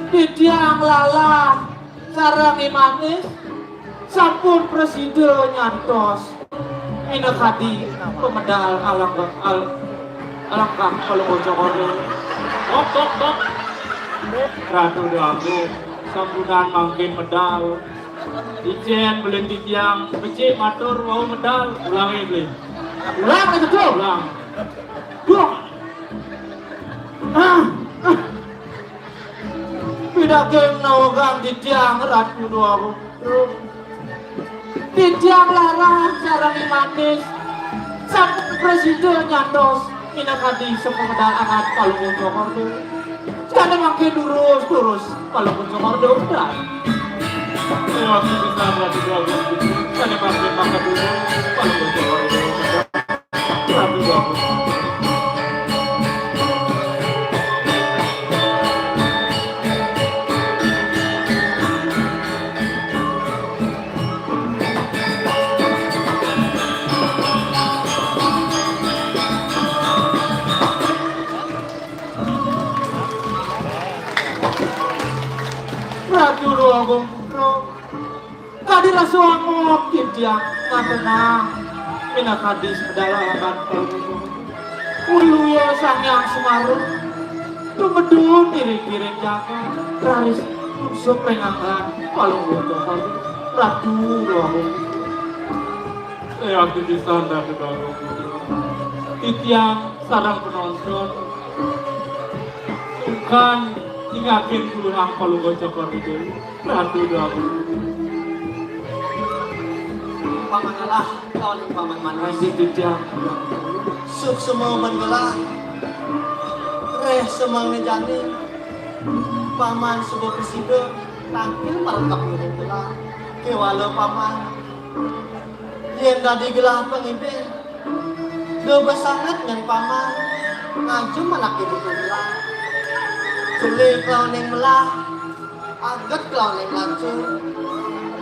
Di tiang lala sarang manis sampun presiden nyantos minekati pemedal alangkah kalau ngocok Tok. Ratu aku sambutan mangkin medal. Ijen beli tiang, becik matur mau medal, ulangi beli. ulang itu tuh Ulang. Duh. Tidak keng nawagang di tiang ratu wangung. Di tiang larang sarang manis sampun presiden nyantos minekati sepemedal angat kalau ngocok sekarang makin terus kalau ngocok udah. Waktu kita berarti aku kan pasti makan dulu kalau betul Ratu aku. Ratu Agung kadi rasuang ngopin dia ngatenang minakadis pedalaman ulu ya sang yang semarung tumedun diri-diri jaga raris tusuk pengangan palung bodoh Ratu Agung. Aku di sana kedua titiang sarang penonton bukan tinggalin puluhan palung gocokor itu Ratu aku. Paman Allah, kawan paman manis. Masih titiang Suk semua mengelah, reh semang nejani. Paman sebuah presiden, tampil markap mengelah. Kewala paman, yang tadi gelah pengimpin. Doba sangat dengan paman, ngaju manak itu gelah. Sulit kelawan yang melah, agat kelawan yang lancur.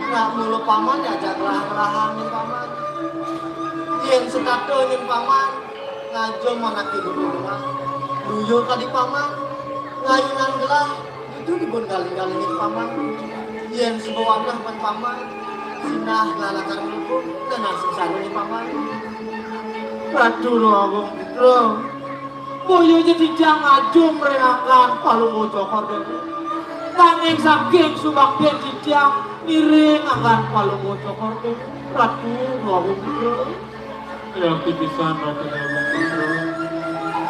Nak mulu paman ya jangan ngelahamin paman. Yang sekato ingin paman ngajo mana tidur gelah. Duyo kadi paman ngayunan gelah itu dibun galing-galingin paman. Yang sebawa pan paman sinah lalakan hukum dan langsung ini paman. Ratu Agung boyo jadi jangan ngajo merengangkan palung ngocokor nanging saking subakti cicang miring anggan palungo cokor tuh ratu ngawung bro. Ya pipisan ratu ngawung bro.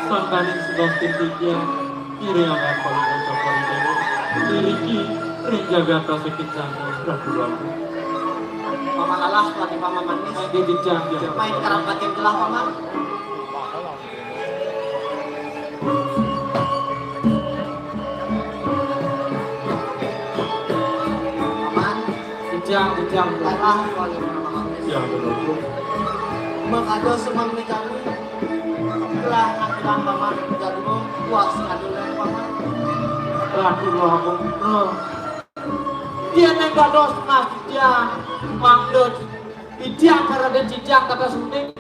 Sangkaning subakti cicang miring anggan palungo cokor dewa. Diriki ring jagata sakit sana ratu ratu. Paman lalah lagi paman manis. Di cicang ya. Main kerap bagian gelah paman. Paman, Cicang lalah lagi paman manis. Ya betul. Mengado semang kami. Gelah akibat paman jadi mau puas ngadu lagi paman. ratu ngawung bro. Dia neng gados nah cicang mangdut cicang karena dia cicang kata suning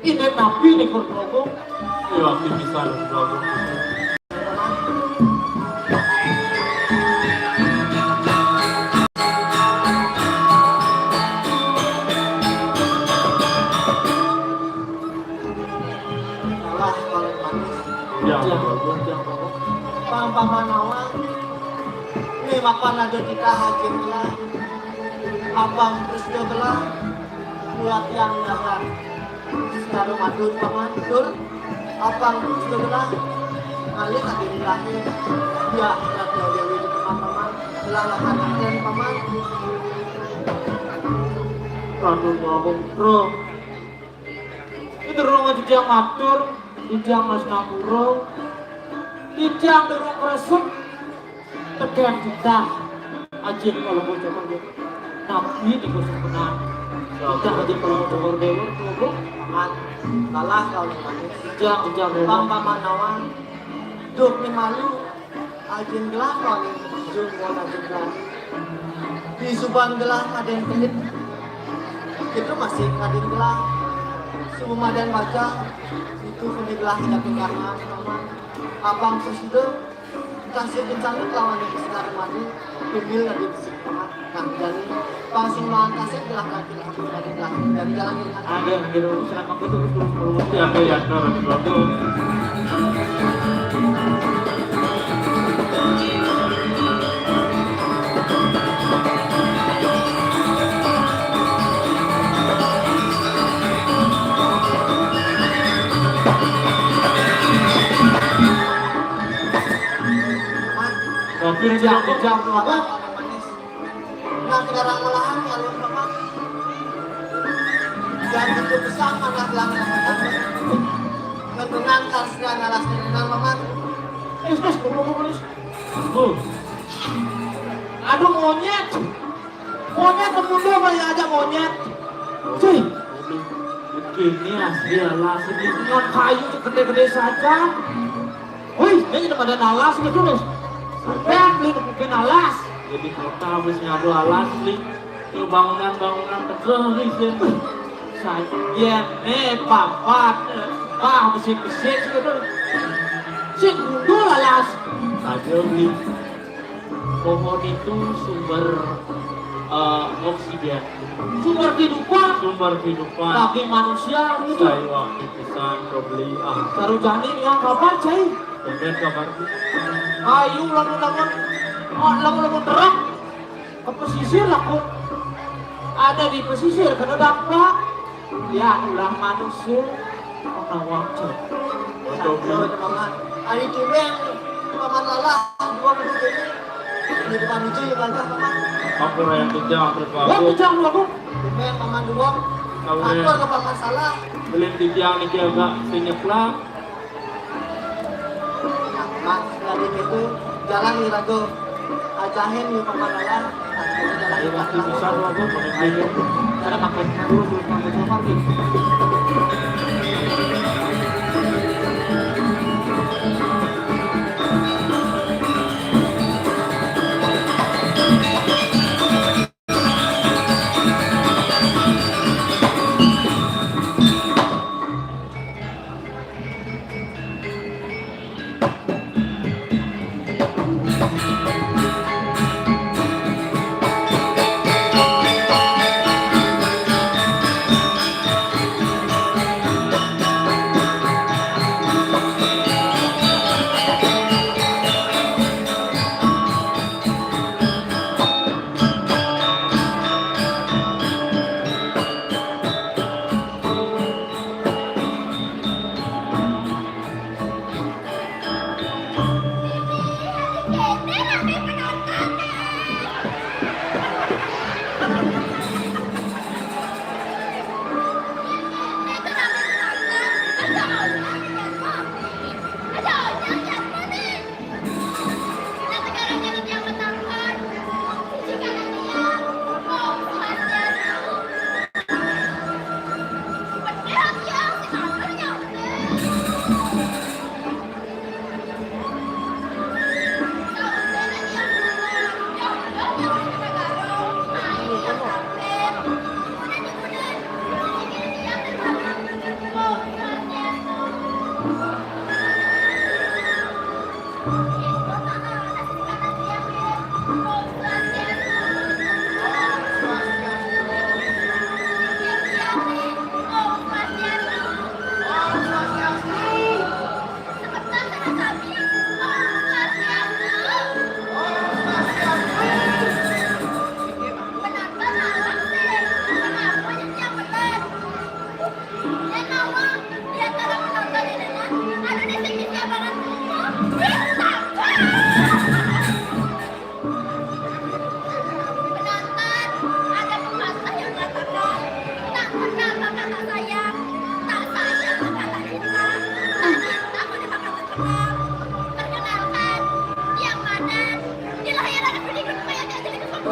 ini nabi nih kurnogo. Ya pipisan ngawung bro. Lalah paling manis. Ya Cicang betul. bagus. Paman awang. Ini mapan ada kita hakim gelah. Abang terus dia gelah. Buat yang dapat. Sekarang madun paman tur. Abang terus dia gelah. Kali tadi dilahir. Dia ratu dewi di paman. Gelah lahan aden paman. Ratu ngawung bro. Itu rumah cicang matur, cicang mas napuro, cicang durung resep, tekan kita, ajin kalau mau coba dia, nabi di kursi benar, kita ajin kalau mau coba dewa, tuh Paman. Kalah kau nih manis. cicang Paman awang. Duk ni malu. Ajin gelah kau nih. Jum kau ajin gelah. Di subang gelah ada yang pelit. Itu masih ada gelah. Semua dan baca itu kini gelah tidak pegangan paman. Abang sesudah kasih kencang lawan yang sekarang maju. Pemil lagi bisik paman. Kang jadi langsung lawan kasih gelah lagi dari gelah dari jalan ini. ada yang gitu, serang aku tuh terus Ya ya ratu ratu. Tapi cicang Abang paman, paling manis. Nah sekarang malahan kalau paman. Jangan itu besar mana gelang paman. Ketenang karsnya nalas ketenang paman. aduh monyet kemudian kayak ada monyet, cuy. Begini asli alas ini dengan kayu gede-gede saja. Wih, ini pada alas gitu loh. Sampai beli bukan alas. jadi kota habis nyadu alas nih. Itu bangunan kecil nih sih. Saya papat, besi-besi gitu. Sing gundul alas. Ada nih. Pohon itu sumber oksigen, Sumber kehidupan bagi bagi manusia gitu. saya pipisan beli Sarujani yang kabar cai. kemudian kabar Ayu lamun terang ke pesisir laku. Ada di pesisir kena dampak. Ya ulah manusia orang wajib. Sampai paman. Hari tumeng paman lalah dua minggu ini. Ini depan itu ya bantah paman. aku yang kejam Wah terpaku bujang laku. Tumeng paman dua. Kau Atur ke paman salah. beli tiang nih agak senyap lah. Mas lagi gitu jalan nih rago. Ajahin nih paman lalah. Jalan Ayo nih masih bisa paman. aku menikmati. Cara makan dulu makan lagi.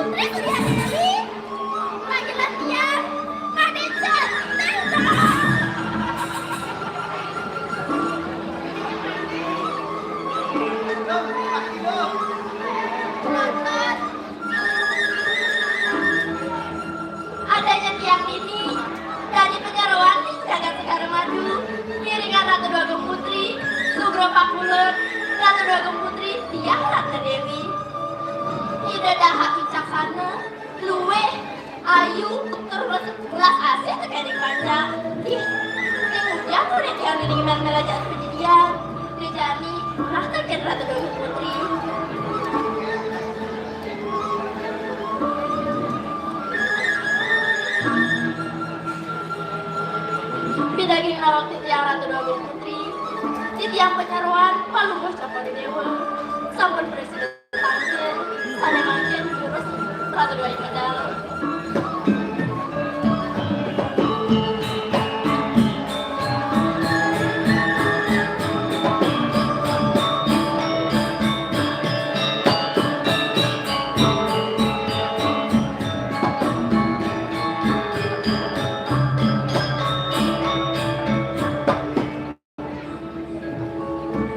Putri kuliah di sini. Lagi latihan. Manicet. Penonton. Adanya tiang ini dari penyeruan Jagat Segara Madu, iringan Ratu Dua Putri, Sugro Pakulen, Ratu Dua Putri, Tiang Ratu Dewi. Ida dahak bijaksana, luweh, ayu, terus belas asih sekering panjang. Ih, kemudian udah tiang ini mel-mel aja seperti dia. Dijani, Ratu Dua Putri. Bidaging nawak titiang Ratu Dua Putri, titiang penyeruan Palungguh Cokor Dewa, sampun presiden tangkin, sane mangkin jurus Ratu Dua Medal.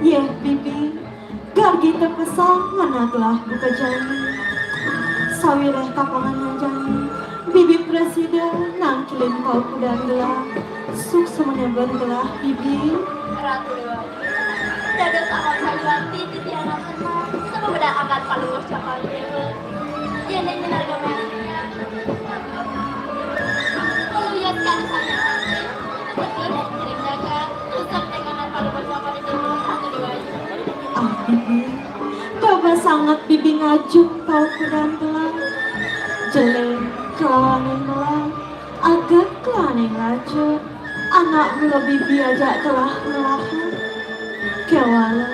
Ya, bibi, gargi terpesang managlah buka jani. Sawireh kapangan jani, bibi presiden nangkilin kau kudan gelah, suk semeneban gelah bibi. Ratu Dewa, dada sama sayuanti titiang nasena, sama beda angkat Palungguh Cokor Dewa. Ya, neng benar gamenya. Melihat kan saya nanti, betul dan kirim jaga, rusak dengan Palungguh Cokor Dewa, Ratu Dewa. Ah bibi, coba sangat bibi ngajuk kau kudan gelah, jeleng kelawanin gelah, agak kelaning lanjut, anak mula bibi aja telah melahir. Kewala,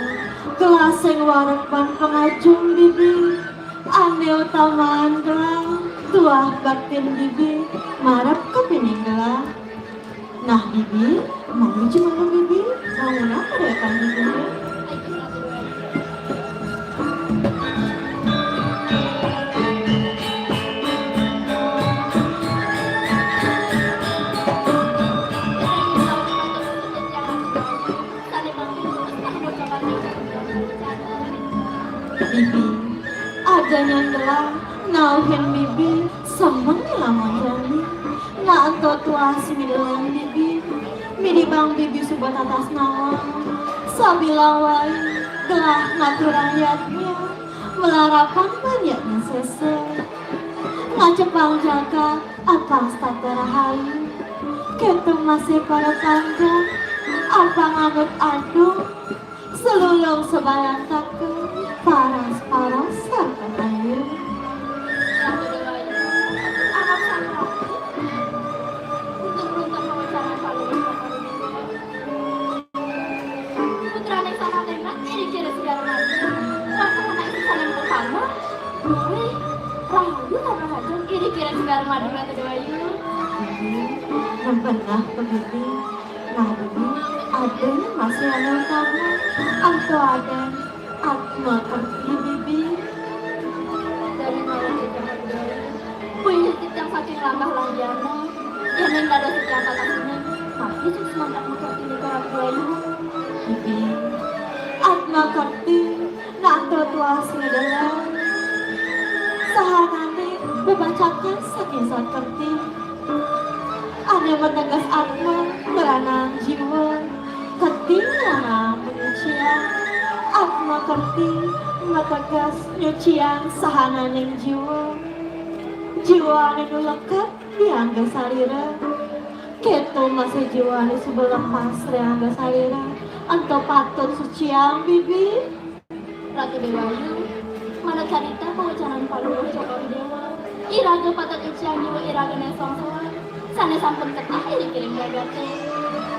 kelaseng warapan pengajung bibi, ane utamaan gelah, tuah batin bibi, marap kepining gelah. Nah bibi, mau cuma bibi, mau apa deh kan bibi? Bibi, adanya gelah, nauhin bibi, sembang lamun jani. Na ento tuah simidelan bibi, midi bang bibi subat atas nawa. Sabilawai, gelah ngatur rakyatnya, melarapan banyaknya sese. Ngacepang jaga, apa stata rahayu. Ketum masih para panjang, apa nganut adung. Selulung sebayang takut, paras-paras sarkan ayu. Ratu Dewa, anak sang ratu, untuk beruntung pembicaraan Palungguh Cokor Dewa. Putra ning sana tengat, iri-kiri segala macam. Waktu anak itu saling pertama, Dewi, rahayu tanpa hajung, iri-kiri segala macam Ratu Dewa. Membenah begitu. Nah bibi, adanya masih ada utama, atau ada atma kerti bibi. Dari malam di Cokor Dewa, punya yang saking langkah lanjana, yang neng dada sejak kata sini, tapi cuma semangat mengerti di Ratu Dewa. Bibi, atma kerti, nak tua sederhana. Sahanane bebacakan saking saat kerti. Ada menegas atma, beranang jiwa, ketinggalan penyucian. Atma kerti, metegas nyucian sahanane jiwa. Jiwa anu lekat diangga salira. Keto masih jiwa anu sebelah pasre angga salira. Ento patut sucian bibi. Ratu Dewayu, mana carita pawacaran Palungguh Cokor Dewa. Iraga patut ucian jiwa iraga nesong soan. Sana sampun ketah iri kirim gagate.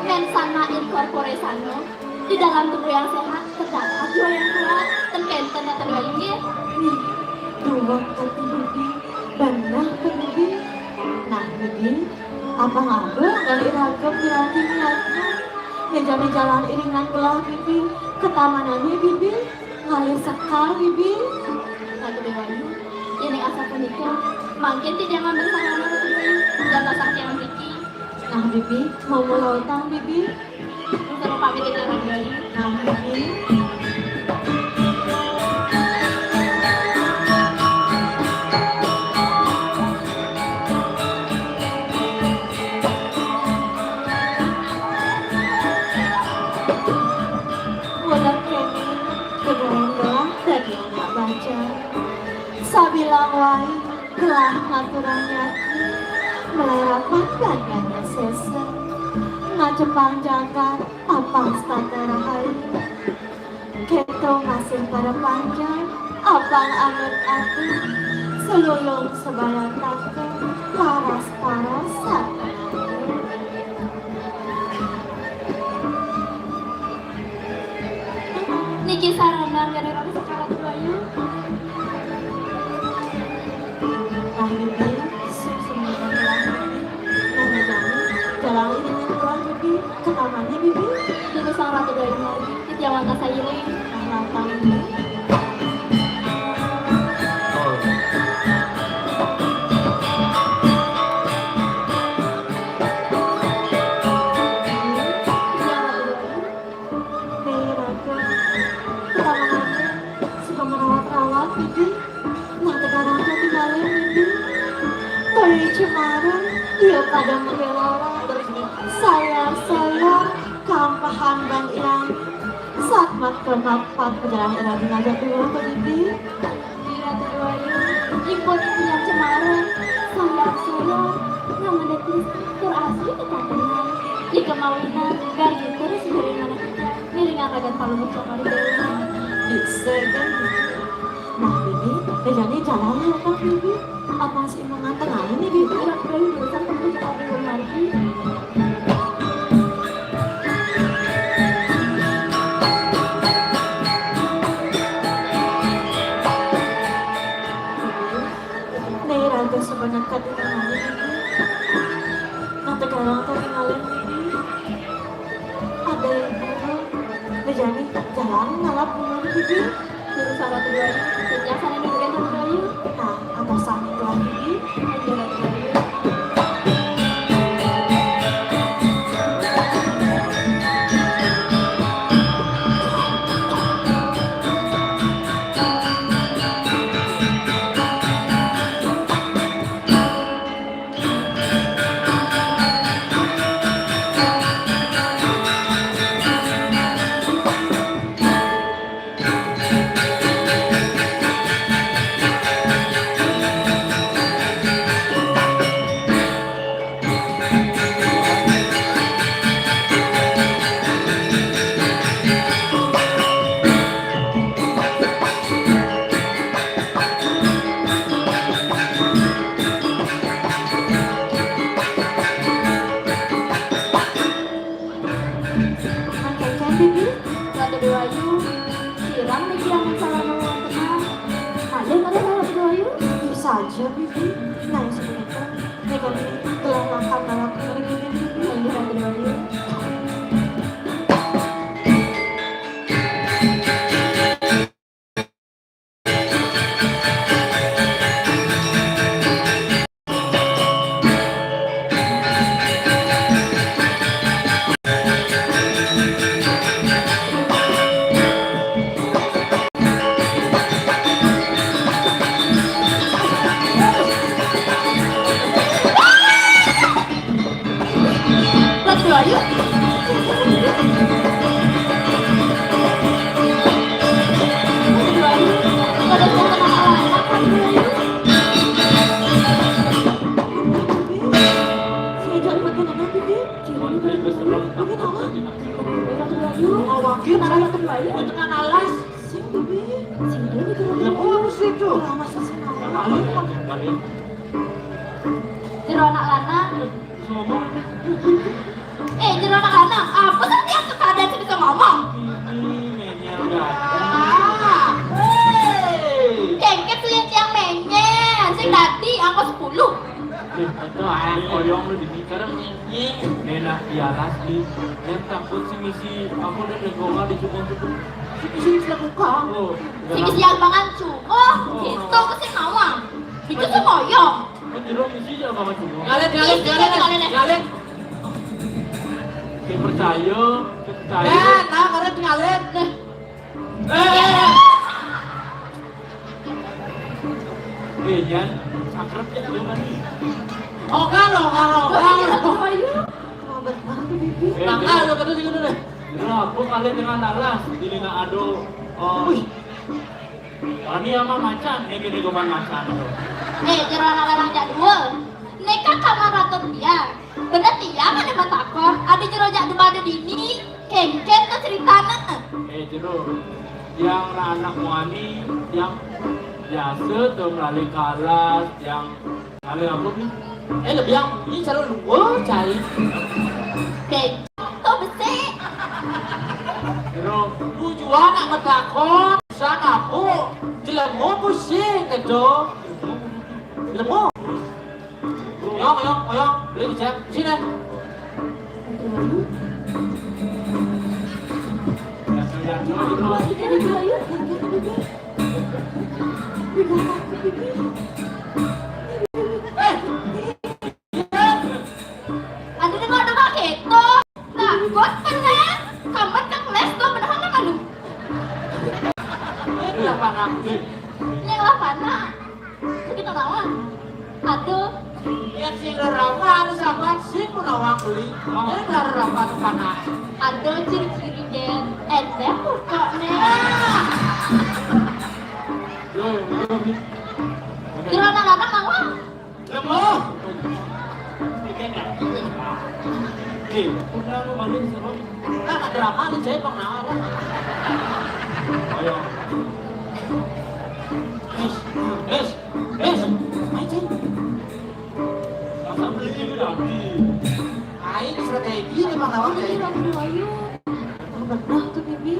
Men sana iri korpore sana. Di dalam tubuh yang sehat terdapat jiwa yang kuat. Tempenten ya terbaik ya. Nih, dua kati bibi, benar ke bibi. Nah bibi, abang abang dari ragam dirati niatnya. Meja jalan iringan gelah bibi, ketamanannya bibi, ngalir sekal bibi. Ratu Dewayu, ini asa punika itu. Mungkin tidak ngambil sarana jaga sakti yang Vicky. Nah bibi, mau mulai utang bibi. Untuk pamit tidak lagi. Nah bibi. Budak kene, kegelang gelah tadi anak baca. Sabilang wae, gelah ngaturan nyati, melerapan gandanya sese. Ngajepang jagat, apang stata rahayu. Keto masih pada panjang, apang anget ati. Selulung sebalan takut, paras-paras satu. Niki sarana gara-gara sekarang bayu. Nah bibi, semua gelang bibi. Jalan ini dengan gelang bibi, ke tamannya bibi. Dulu sang ratu bayu lagi. Tidak langkah saya ini. Nah lapang bibi. Cemara, dia pada mengelora. Saya kampahan bang ilang. Saat mat kemapat perjalanan era jenazah dulu bibi. Bila terbayu, impun itu yang cemara. Saya yang menetis terasli ketahanan. Di kemawinan, gargi terus dari mana kita. Miringan ragan palu bercokol di dalam. Disegan. Nah bibi, bejani jalan ya kan bibi. Apa sih mengantar ini bibi? Tidak perlu berusaha untuk bercokol lagi. Nih raga sebanyak ketinggalan bibi. Nah tegarang ketinggalan bibi. Ada yang buruk. Bejani jalan ngalap bulan bibi. Dulu sahabat kedua, sejak sana ini bergantung bayu. Nah, atas sami tuan bibi. Jalan bayu. Mantaikan bibi. Ratu Bayu, siram nih yang salah nolong tenang. Ada pada sahabat Bayu. Bisa aja bibi. Nah sebenarnya mereka ini telah makan dalam kemarin bibi. Lagi Ratu Bayu. Ratu Bayu. Ratu Bayu, ada yang kenal anak Ratu Bayu. Saya jadi makan anak bibi. Bibi nama? Ratu Bayu, Awakil kenal Ratu Bayu. dengan alas. Sing bibi. Sing dia itu Lah kok harus itu? Lama sesenang. jero anak lanang. Jero anak lanang, apa sih yang keadaan sih bisa ngomong? Jengket tuh yang menyen, sing tadi angka 10. Itu ayam koyong lu di sekarang nenek di alas di yang takut si misi aku udah negara di cukup Sini lakukan. oh Sing siang banget cuma gitu ke sing ngawang. Di Itu semoyong. Jeruk isi aja apa macam? Ngalet. Saya percaya. Nah, karena ngalet. Yan, akrab ya dengan ini. Okan. Ayo. Tanggal lo kedua juga deh. Aku kalian dengan alas, jadi nggak ado. Ini ama macan, ini gini goman macan. Jero anak larang jadwal. Neka kamar atau dia. Bener dia mana matakon. Ada jero jadwal ada dini. Kengken ke ceritana. Jero, yang anak muani, yang biasa tuh melalui kelas, yang melalui apa nih? Lebih yang ini cara lu cari. Tuh besi. Jero, Tujuan nak matakon. Sana aku. Jelemu pusing kejo. Jelemu. Oyong, beli cek sini. Ada dengar keto. Nah, buat pernah. Kamar ke kelas tuh menahan nak aduh. Ini apa nak? Ini lah panah. Kita lawan. Aduh. Yang sing rawan sama sing menawang beli. Ini rawan panah. Ada ciri-ciri dan kok nih. Kira anak-anak mau? Jelemu. udah lu balik seru. Nah, drama nih saya pengenal. Ayo. Main ceng. Masa beli ini nanti. Aing strategi nih Bang Nawang ya. Benar tuh Bibi.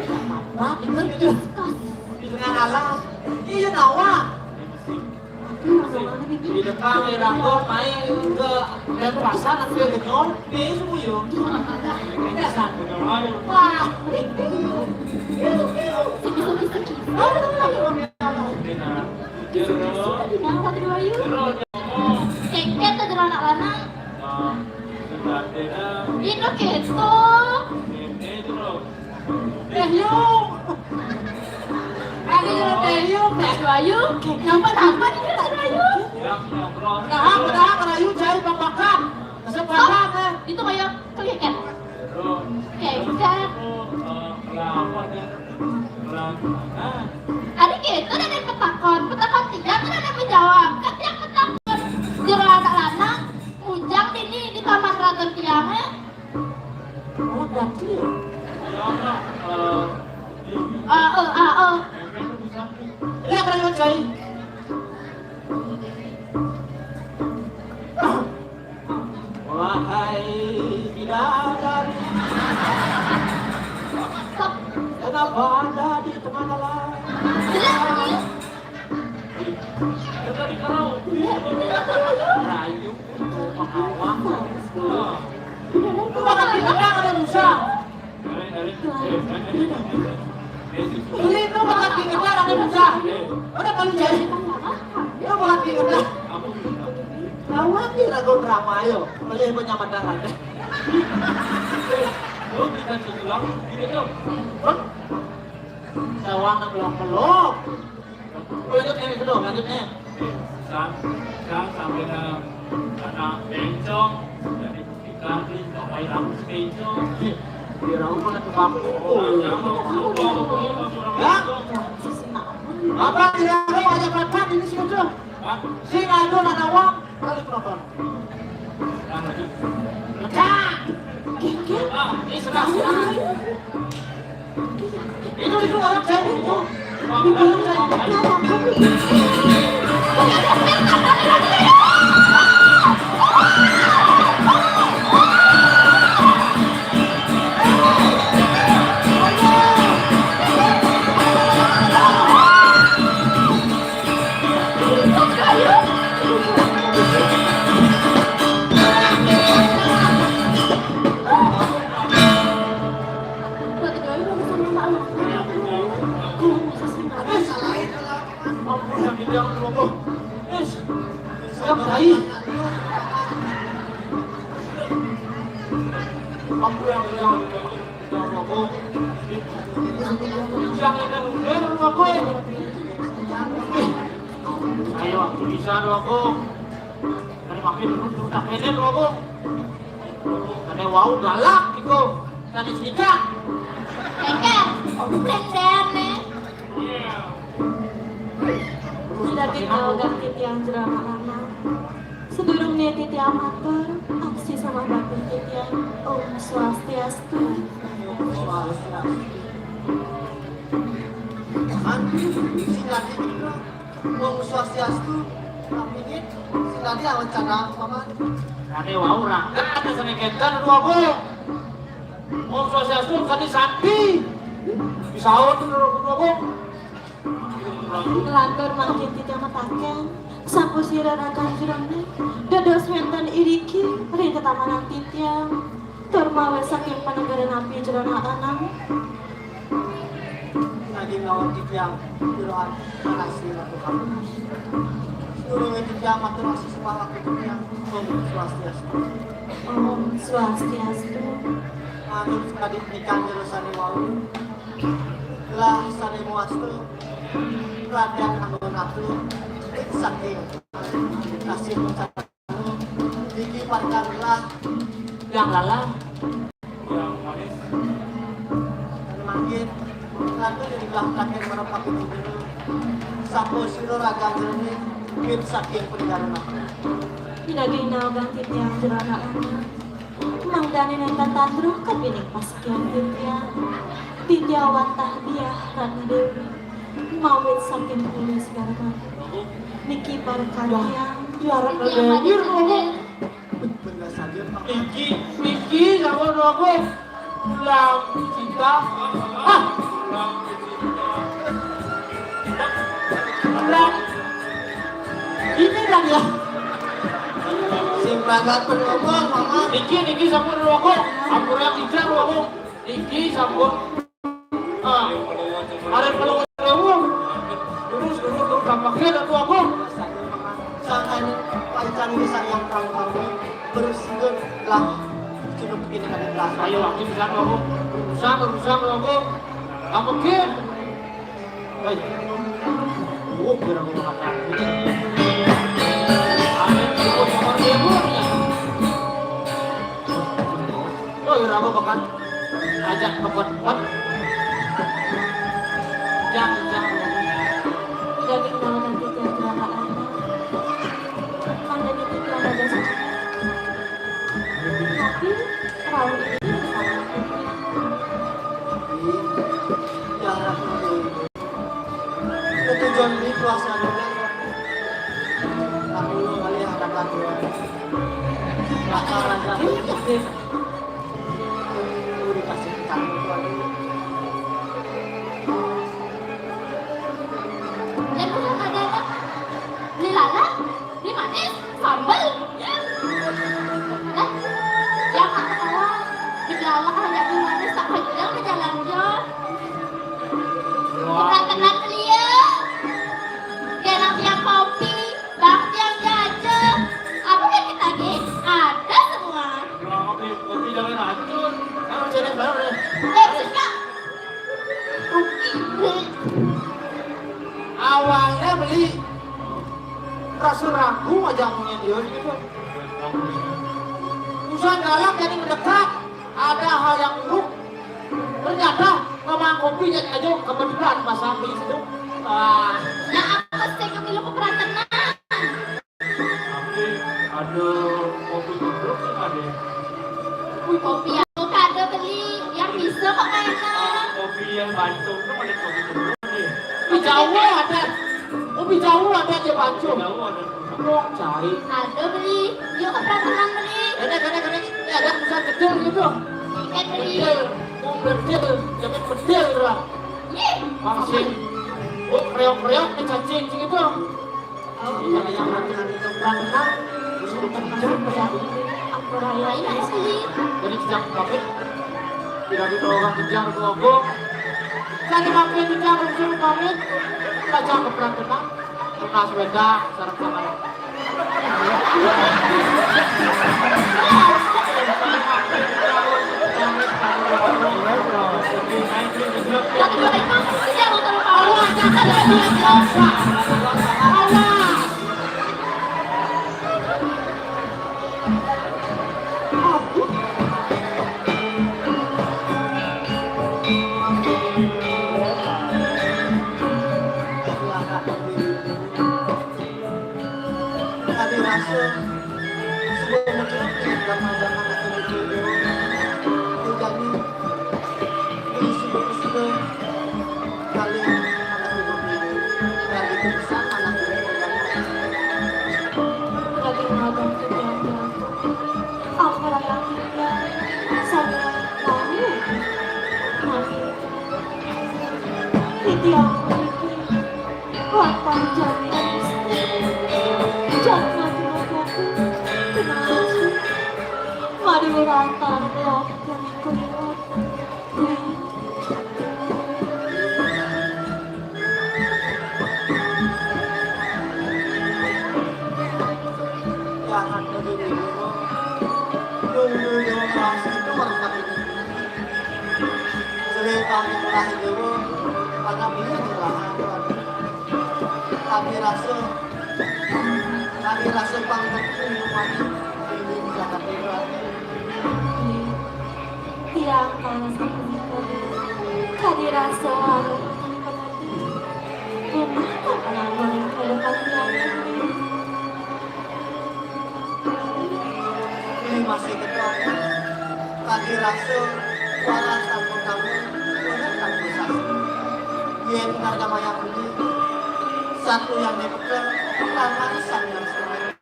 Nah, pinter gitu. Di tengah alas. Iya Nawang. Di depan Ranggo main ke pasar nanti ke non. Ini semua yuk. Ini satu. Wah. Keket tuh anak lanang. Itu keto. Yuk. Yuk. Ayu, nampak ini Ayu. Nah, Ayu cari pembakan. Sepakat eh. Itu kayak keket. Keket. Adik itu ada petakon tidak tuh ada menjawab. Kan yang petakon jero anak lanang, ujang ini di taman ratu tiangnya. Oh, berarti. Ini apa yang cari? Wahai bidadari, kenapa Anda di tengah malam? Rayu untuk mengawang. Makan di tengah ada musa. Ini itu makan di tengah ada musa. Ada paling jadi. Ini makan di tengah. Lawan di lagu drama ayo. Beli penyamadaran. Lu bisa sesulang gitu tuh. Sawang belum. Lanjutnya ini dulu, lanjutnya. Sang sampai anak bencong dari ikan di sampai rambut bencong. Di rumah tukang ya? Apa tidak ada wajah pelan ini sih udah. Si ngadu anak awak kali penonton. Lecak. Ini serah. Itu orang cewek itu. manis. Siap Rai. Aku yang aku. Jangan aku. Ayo aku bisa aku. Dari makin dulu tak kenen aku. Karena wow galak itu. Tadi sedikit. Keket, sendene. Sudah tinggal ganti tiang jerama anak. Sedurungnya titi amatur, aksi sama batin titian. Om Swastiastu. Kan, si Nadi Wong Swastiastu, tapi ini si Nadi awal cara paman. Kane wau rangga ada seneketan aduh aku. Om Swastiastu kane sakti. Bisaon aduh aku. Ngelantur makin titian mataken. Sapu sirah akan jurangnya. Dados wenten iriki, rinta tamanan titian. Turmawe saking panagaran api jerona anang. Lagi ngawal titiang juruan makasih aku kamu. Seluruhnya titiang matur masih semangat titiang Om Swastiastu. Om Swastiastu. Manut sekali nikah jurusan wau. Gelah sane muastu. Radan anggon aku. Saking kasih mencatatmu. Diki parkanlah Yang lalang. Makin nanti di belah kakek merepak itu dulu. Sapu siro ragam jernih. Kim saking peninggalan aku. Pinagay na ganti tiyang jerona anak. Mangdani ng tatandro kapining paskian titian. Titiawan tah dia Ratna Dewi. Mawit saking pulis garban. Niki barkadiyang juara Dewi aku. Bener saja Pak. Niki sama aku. Pulang cinta. Ah. Pulang. Ini kan ya. Simpangan penobong mama. Niki sampun aku. Ampun yang hijau aku. Niki sampun. Ada kalau aku. Terus tampaknya aku. Sangan pancan bisa yang kamu berusaha lah. Cukup ini kan kelas. Ayo aku bisa aku. Berusaha aku. Kamu kira. Baik. Kira aku makan. Oh, ya aku makan. Ajak ke pot. Jangan. Pinagay na ganti tiyang jerona anak. Mangdani titian ada sakit. Tapi rawon ini sama titian. Jangan dulu. Ketujuan di kuasa dengan kamu kali akan lakukan. Lakaran lagi. Dikasih kamu lagi. Dan udah ada beli lala, beli manis, sambal. Nah, yang ketawa di lala ada beli manis tak panjang ke jalan John. Tenang belia. Kenapa yang kopi, bak yang jajan. Apa yang kita lagi? Ada semua. Kopi jangan racun. Kamu jadi baru deh. Suka. Awalnya beli rasa ragu aja punya dia gitu. Usaha galak jadi mendekat. Ada hal yang buruk. Ternyata ngomong kopi jadi aja kebetulan pas sampai situ. Nah, apa sih kemilu keberantenan? Tapi ada kopi buruk sih ada. Kopi yang ada beli, yang bisa kok enak. Kopi yang Bantung itu ada kopi buruk nih. Di Jawa ada. Kopi Jawa ada aja Bantung. Jawa ada. Buruk cari. Ada beli, yuk keberantenan beli. Ini ada pusat kecil gitu. Tiket beli. Bedil, jadi bedil lah. Masih, reok-reok nih cacing gitu. Iya, yang nanti keberantenan, disuruh kerja Aku raya Ini harus beli. jadi kijang kapit. Tidak ada orang kijang kelompok. Jadi makin kijang disuruh pamit, kijang keberantenan. kena sepeda sarap sama. Tadi rasa sebelum menceritakan zaman-zaman aku dulu, jadi ini sudah kali anak ibu ini dari besar anak ibu Lagi ngadang kejadian apa yang kita saya tahu nanti di tiang memiliki kuatan jaminan istri jangan mati kenal mari berantar loh yang kulihat jangan berdiri dulu nunggu yang langsung itu merangkap ini cerita mulai dulu karena beliau berlahan kami rasa pangkat rumahnya ini jangan berat tiang kalau sampai kadi rasa lalu rumah tak pernah boleh ke depan tiang ini masih ketok kami rasa suara sambung kamu benar kamu saksi yang harga mayang ini satu yang dipegang pertama sang yang selain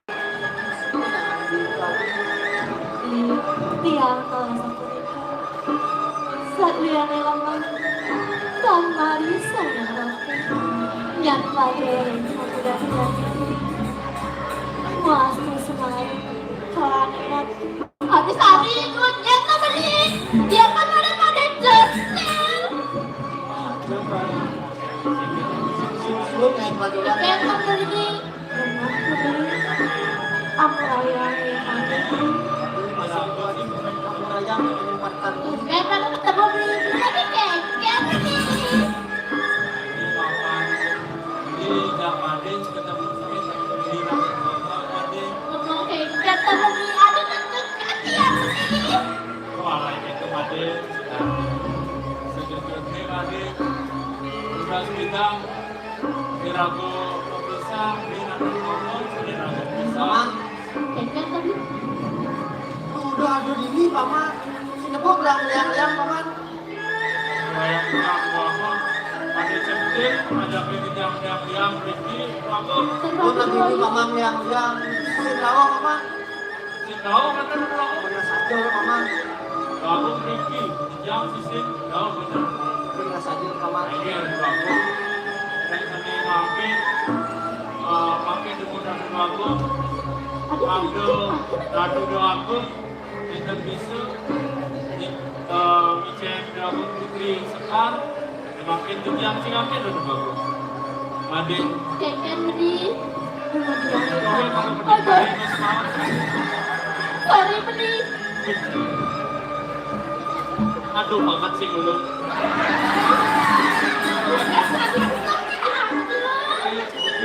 tiang kalau sampai saat liang lemah dan mari saya rasa yang lain aku dah hilang masih semalam kelanet Habis hari ikut yang beli. Dia kan ada jersey. sebelum yang bajuan Yang beli. apa yang ada masih kamu raya menyempatkan Kayak kalau ketemu beli lagi kayak beli. Oke, ketemu beli ada kaki yang beli. Kayak tadi. udah ada di sini paman sini kok bilang liang-liang paman lagi ini paman liang-liang sini lawa paman bener saja paman bener saja paman Kayak beli. Sorry beli. Aduh, banget sih lu.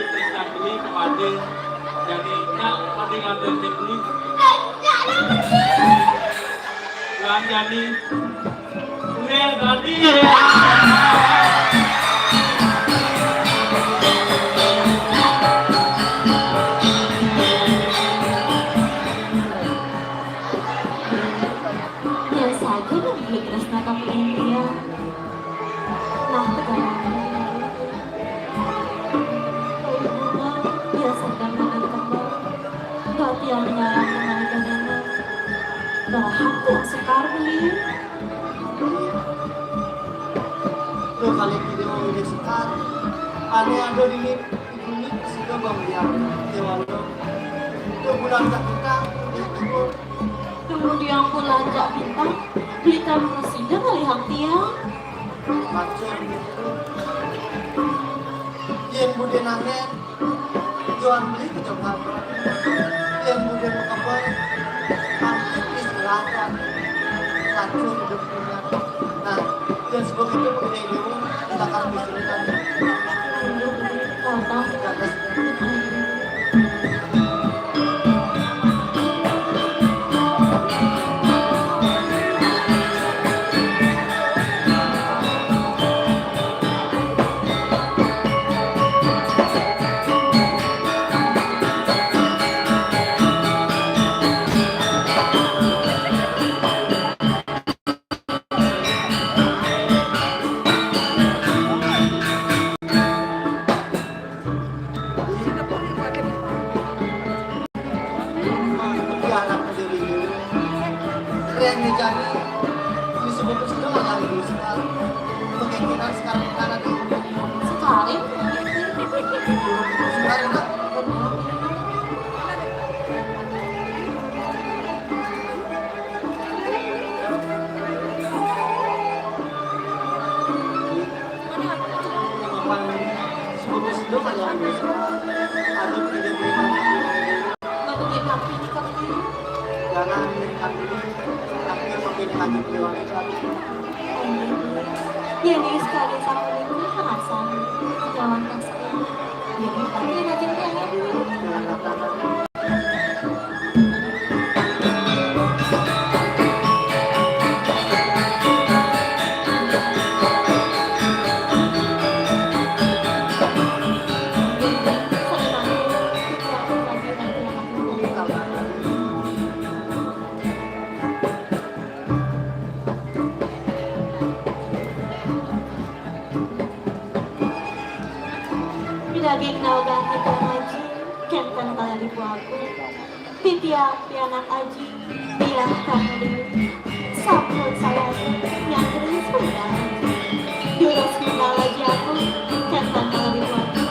Kita beli kepada jadinya pada ngambil beli kan jadi udah tadi biasa aja dong beli Kresna kamu India nah tegalan biasa kan dengan kembang gak tiang nyalang dengan ganyangan bahkan tuh sekar beli tuh kali ini mau ini sekali aneh ada di ini sudah bang liang dewalu tuh bulan tak kita kemudian belanja bintang beli tamu nasinya kali hang tiang hancur Yen bude nangen, jual beli ke Jogja. Yen bude makapai, hampir istirahat. Lanjut hidup dunia. Nah, dan sebab itu begini dulu, kita akan bisikan. Yang dijani disebut sudah nggak kali dulu sekali kemungkinan sekarang karena di Sekali. sekarang nak sebelum sudah nggak kali dulu sekali ada tidak jangan minta dulu akhir makin lagi beliau Jadi sekali sama itu sangat sama. Jangan kasih. Jadi tadi rajin yang dulu. Daging naugan kita ngaji, kenten kala di buaku. Titiang pianak aji, bilang kamu sampun saya yang terus sudah. Jurus kenal aji aku, kenten kala di buaku.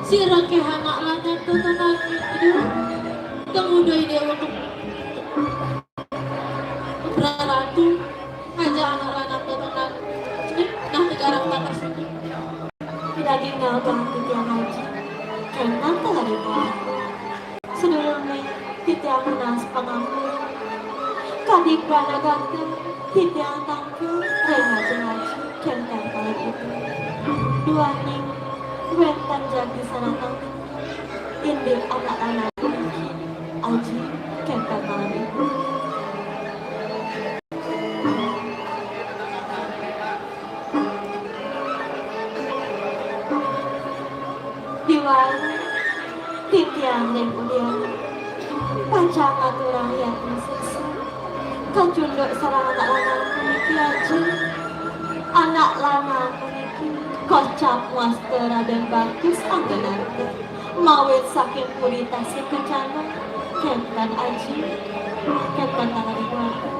Sirang ke anak lanang tontonan itu kemudian dia untuk berarti aja anak lanang tontonan nah negara tanah Daging naugan titiang ngaji, kenten kala di buaku. Sedulurnya titiang nas pengampun. Kadik bana ganteng, titiang tangkil, ngaji ngaji, kenten kala itu. Dua ning Wentan jadi sanatang indi anak-anak aji kenta malam itu. Diwai titiang dan ulian pancang aturang yang sesi kan junduk sarang anak lanang puniki aji anak lanang puniki kocap muastera dan bagus anggenarte mawet saking puritasi kencana kentan aji kentan tangan ibuku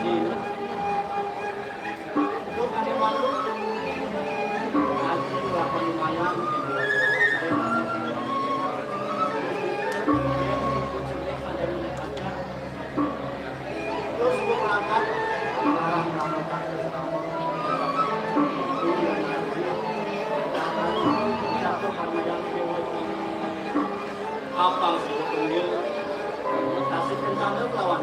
haji. Itu kan malu. Haji berapa lumayan. Terus gue berangkat. Apa sih panggil kasih rencana lawan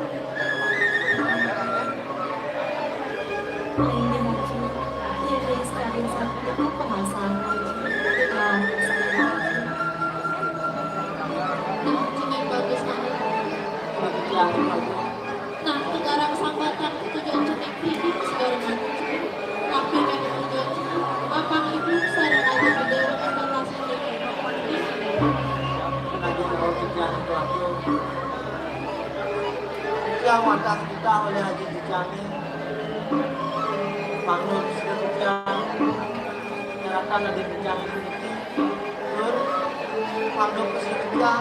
Ini haji, ini sekali satu itu pengasahan haji. Dan saya haji. Nah, cuman bagus banget. Nah, sekarang sambatan tujuan cuman hidup segala macam. Tapi kan tujuan bapak ibu sarang aja di dalam evaluasi ini. lagi mau kerja sesuatu yang wadah kita oleh Haji Dijani bangun seketika nyerahkan Haji Dijani tur bangun seketika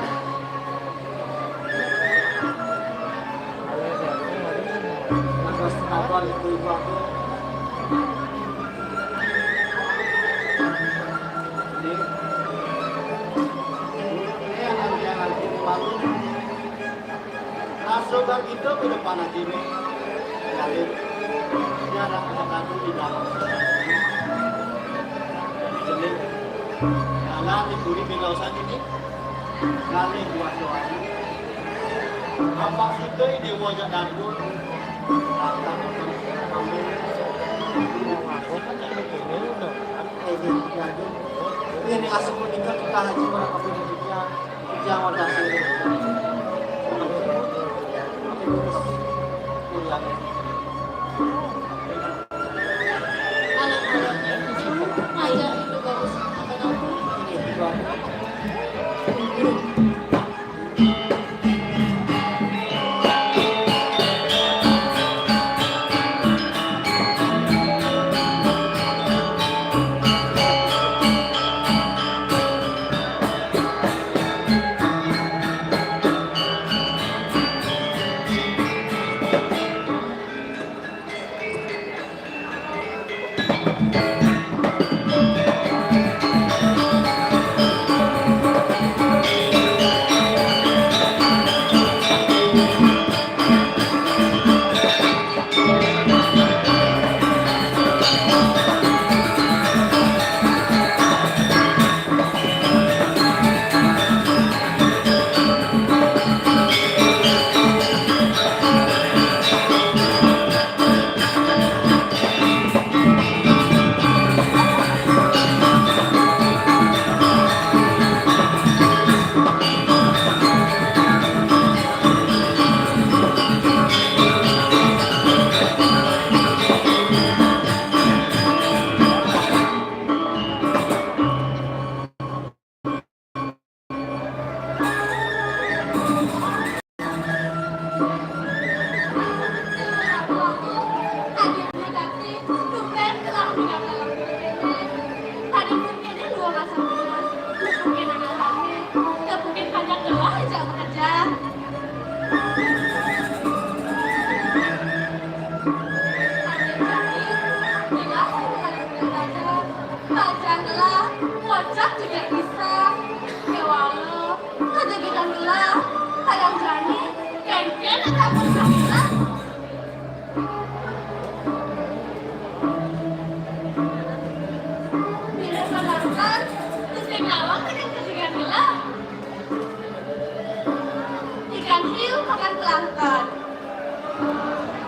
terus tahun ibu-ibu aku Nasoga kita ke depan aja nih, jadi jarang ada di dalam. Jadi, kalau diburi bilau saja nih, kali buat doa. Apa kita ini wajah dapur, kata ambil. Ini asal nikah kita haji berapa punya jangan dasar. Alam-alamnya ajar itu bagus. Apa-apa.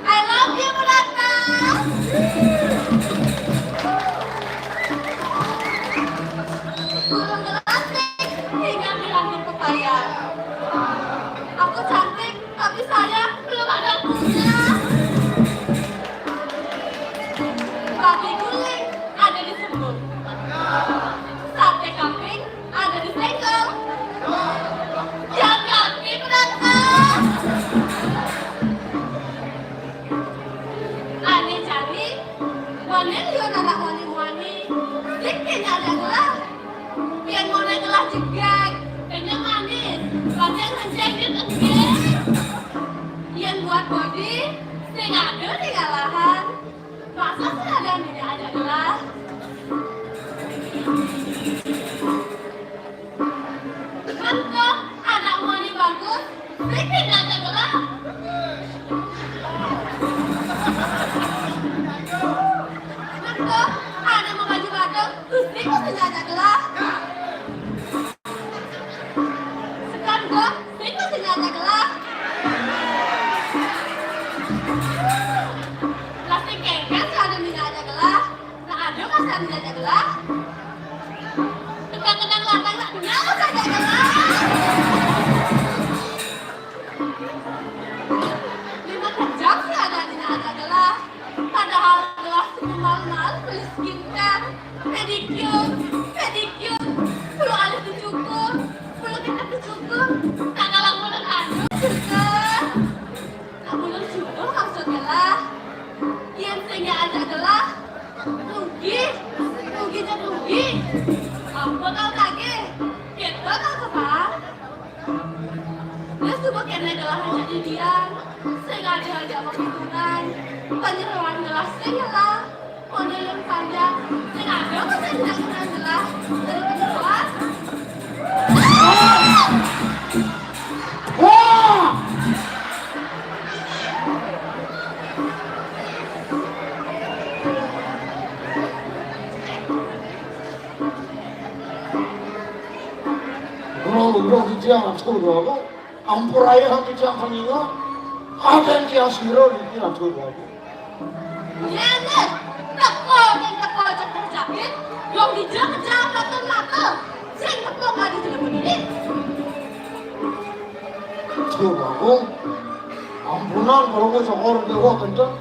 I love you, Melaka. Belum cantik, hingga bilangin pepaya. Aku cantik, tapi saya belum ada punya. Babi guling ada di sembur. Sate kambing ada di senggol. Jam kaki Melaka. Ane cari, wanen juga anak wani-wani. Dikit ada gelah, biar mulai gelah juga. Kayaknya manis, wanen ngecek di tengah. Yang buat body, Sing ada di kalahan. Masa seragam ini ada gelas? Maka anak moni bagus, bikin ada gelas. Maka anak mau baju bagus, bikin ada gelas. Sekarang gua, bikin ada gelas. Plastik kengkes ada tidak ada gelas. Nah ada masa tidak ada gelas. Kenang-kenang lantai tak nyala saja gelas. 5 jam sih ada tidak ada gelas. Padahal gelas itu mahal-mahal beli skincare, pedicure, bulu alis dicukur, bulu kecap dicukur, tak kalah bulan anu juga. Tak bulan cukur maksudnya lah. Yang sehingga ada gelas, rugi dan rugi. Apa kau kage? Kita kau kepang. Dia suka kena gelas hanya didian, sehingga dia ada perhitungan. Penyerahan gelas sehingga lah, model yang panjang, sehingga ada masa tidak kena gelas dari penyerahan. Wah! Bro, dia ngatur aku. Ampur aja kan dia kanina. Ada yang dia siro dia ngatur aku. Nyene, teko cepat sakit, yang dijam-jam mata. Sing teko nggak dijelemun ini. Tuh aku. Ampunan kalau gue cokor dewa kenceng.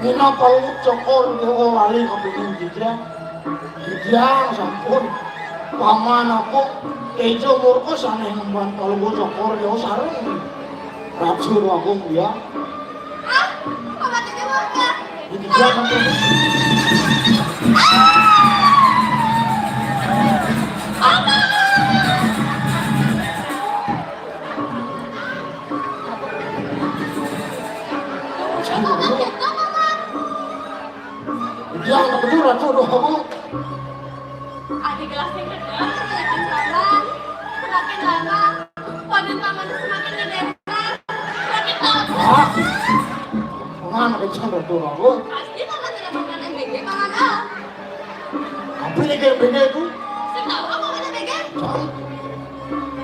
Nina kalau gue cokor dewa lali ke pinggir dia sampun. Paman aku Ejo murko sana yang membuat kalau gue cokor dewa sarung. Rapsur aku ya. Ah, apa tadi murka? Ini dia kan tuh. Dia nggak betul ratu doh aku. Ada gelas yang kedua, semakin paman, semakin lama, panen paman semakin ngedempel, semakin tahu. Ah, paman kencang betul aku. Pasti paman tidak makan MBG, paman ah. Apa ini kayak begini itu? Sing tahu apa paman MBG? Cang.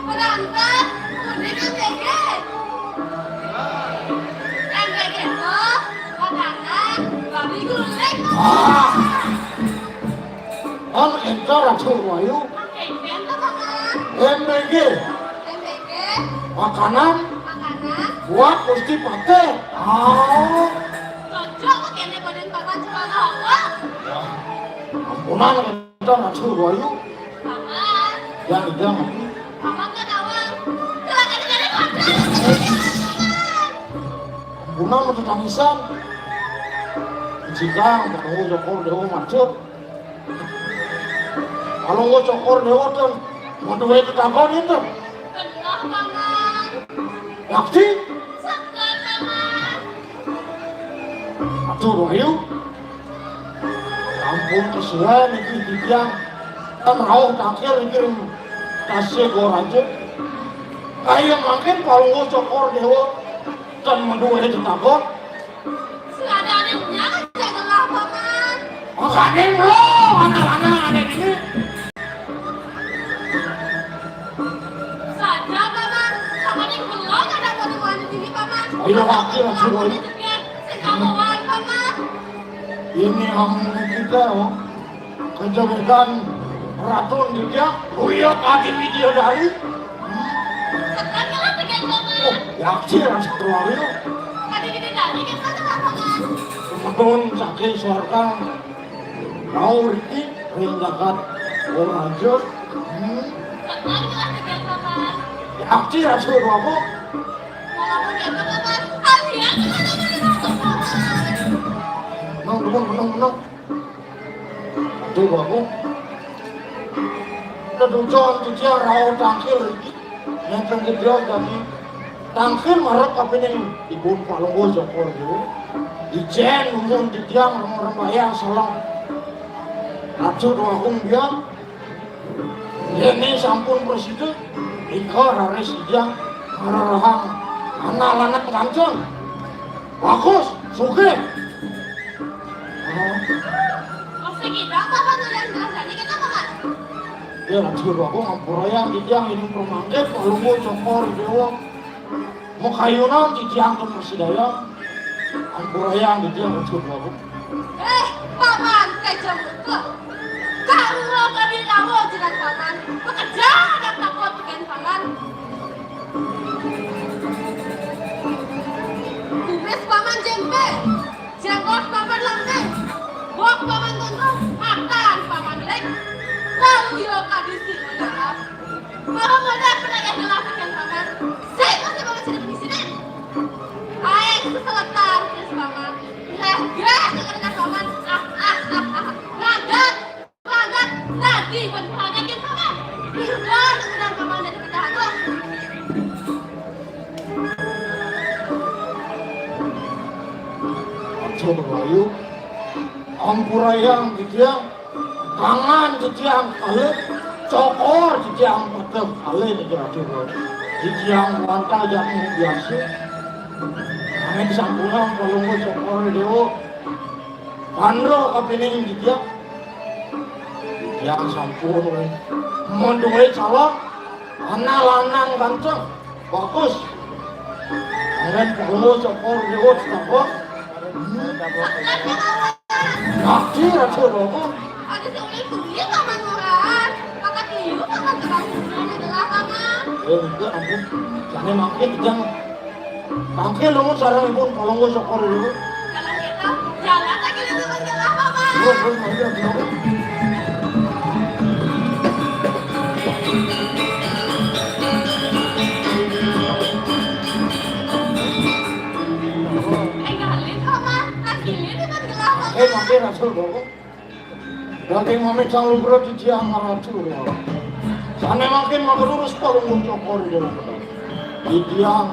Berangkat, kuning MBG. MBG itu makanan babi guling. Ang enta ratu wayu. MBG itu paman. MBG MBG, makanan makanan. buat mesti pakai. Ah, Cocok kene badan paman cuma hawa. ampunan enta ratu wayu. Paman, Yang dia paman kan awal. Silakan dengerin paman. ampunan untuk tangisan. Jika ketemu cokor dewa macet. Kalau gue cokor dewa tuh mau duit tetangga itu. Benar paman. Yakti, Sekar paman. ratu wayu. Ampun kesuwen iki dijang. Kan rauh takir iki kasih gue rajuk. Kayak makin kalau gue cokor dewa kan mau duit tetangga. Seadanya janganlah paman. Makanya lo anak-anak ada ini. Saja paman. Paman yang belum ada mau di sini paman. Ayo wakil ratu wayu. Sekamuan paman. Ini yang kita kejagaan ratu dia lihat lagi video dari Sekarang tekan paman. yakin rasa keluarga Tadi kita dari kita tekan paman. teman sakit suarga kau riki ringgakat orang aja Sekarang tekan paman. yakin rasa keluarga Walaupun dia paman. Alian paman. menang itu aku kedudukan dia rawat akhir yang tergedor tadi tangkil marok kapining ibun palunggo jokor yo ijen umum didiang rembayang salang ratu doang biang ini sampun presiden ikor haris didiang ngarahang anak-anak kanceng bagus suge Masih kita apa tuh yang jadi kita makan? ya ratu doang ngampurayang didiang ini permangkit palunggo jokor dewa mau kayunan didiang ke persidayang ngampurayang didiang ratu doang Paman kejamku. Kalau kami tahu jalan paman, bekerja dan takut dengan paman. Kubis paman jembe, jenggot paman lembek, bok paman gondrong, makan paman lek. Lalu hiro kadisi mendalam. Mau mendapat pedagang gelap dengan paman. Saya masih paman sini di sini. Ayah keselatan kubis paman. Gak dengan paman. Lagat, tadi berbahagia paman. Sudah dengan paman dari pedagang. Aja berlayu ampurayang didiang tangan didiang kali cokor didiang pedang kali nih kira-kira didiang wantal yang biasa kami disampungan palunggo cokor dewo pandro kapining didiang didiang sampun mondoi calon anak lanang ganteng bagus kalian palunggo cokor dewo cokor Kaki ratu rogo. Ada seorang kuliah paman murah. Maka tiup paman kebangunan adalah paman. Enggak ampun. Jangan makin jangan. Makin lu sarang ibu kalau nggak sokor dulu. Kalau kita jalan lagi lebih menjelah paman. Engalin paman, akhirnya dengan gelap paman. Makin ratu rogo. Nanti mami canggul berat di tiang ratu rogo. Sana makin magerurus kalau nggak sokor dulu. Di tiang.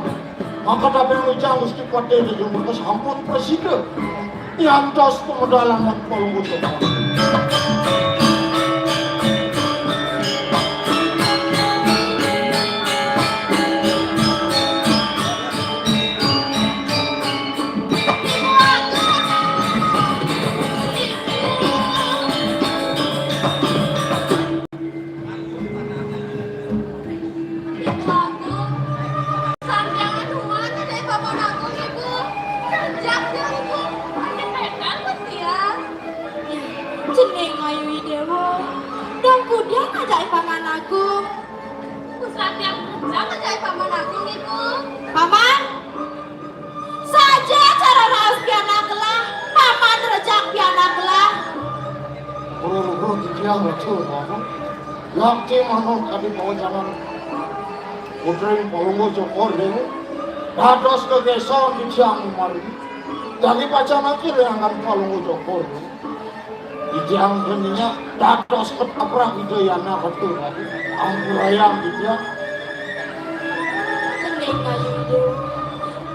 Maka tapi ngucang mesti kuat di jumlah kesampun presiden. Yantos pemodalan dan kalau nggak sokor. Jeneng Ayu Dewo, dan kuda ngajak paman aku. Pusat yang muda ngajak paman aku, ibu. Paman, saja cara raus piana gelah, paman rejak piana gelah. Buru-buru di tiang ratu rogo. Yakti manut kami bawa jalan. Putri palunggo cokor dulu. Dados kegeson di tiang mari. Dari pacar nakir yang akan palunggo cokor dulu. Di tiang geninya dados ketaprak itu yana betul lagi ampurayang di tiang Jeneng Ayu Dewo,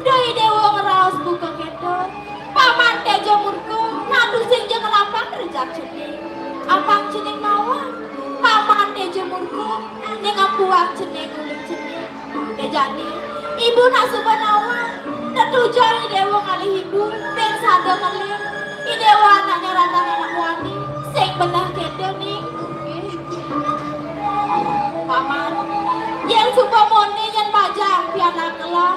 Dai Dewo ngeraos buka kedot. Paman tejo murku, nadu sing jeung lapang rejak jeneng. Apang jeneng mawon, paman tejo murku, ning ampuang jeneng ulik jeneng. Dejani, ibu nasuban awan, tetujuan Dewo ngalih ibu, ben sadar ngalih. Dewa anaknya rantan anak wani, sing benah kede nih. Paman, yang suka moni yang bajang piana kelah,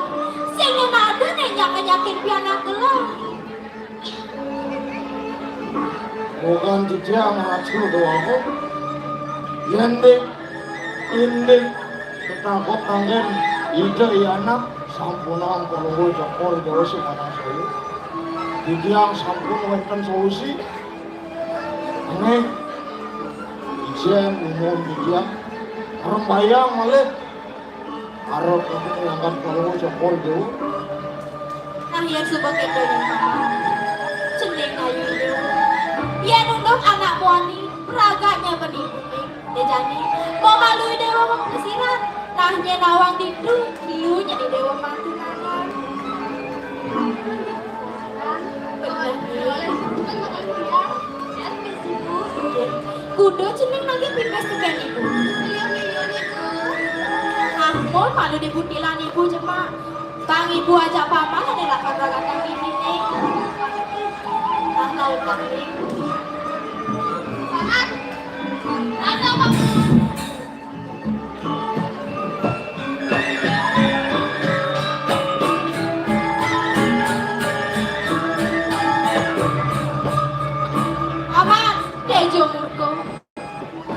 sing yang ada nyak-nyakin piana kelah. bukan di tiang ratu doang. Yendik, indik, ketakut angin, ide anak sampunan palunggo cokor dewa semana saya. Di tiang sampun wonten solusi. Ini ijen umum di tiang. Rembayang malih. Arep itu ngangkat palunggo cokor dewa. Nah yang suka kede yang paman, jeneng Ayu Dewo. Dia nunduk anak wani, raganya benih. Dejani, mau malui Dewa mau pelesiran, Nahnya nawang itu hiu jadi dewa mati nangan. Kudu ceneng lagi pipes tekan ibu. Ampun malu dibutilan ibu cuma. Bang ibu aja paman ada lakukan ragatan ini nih. Nah laut kami. Ada apa? Paman, tejo murko.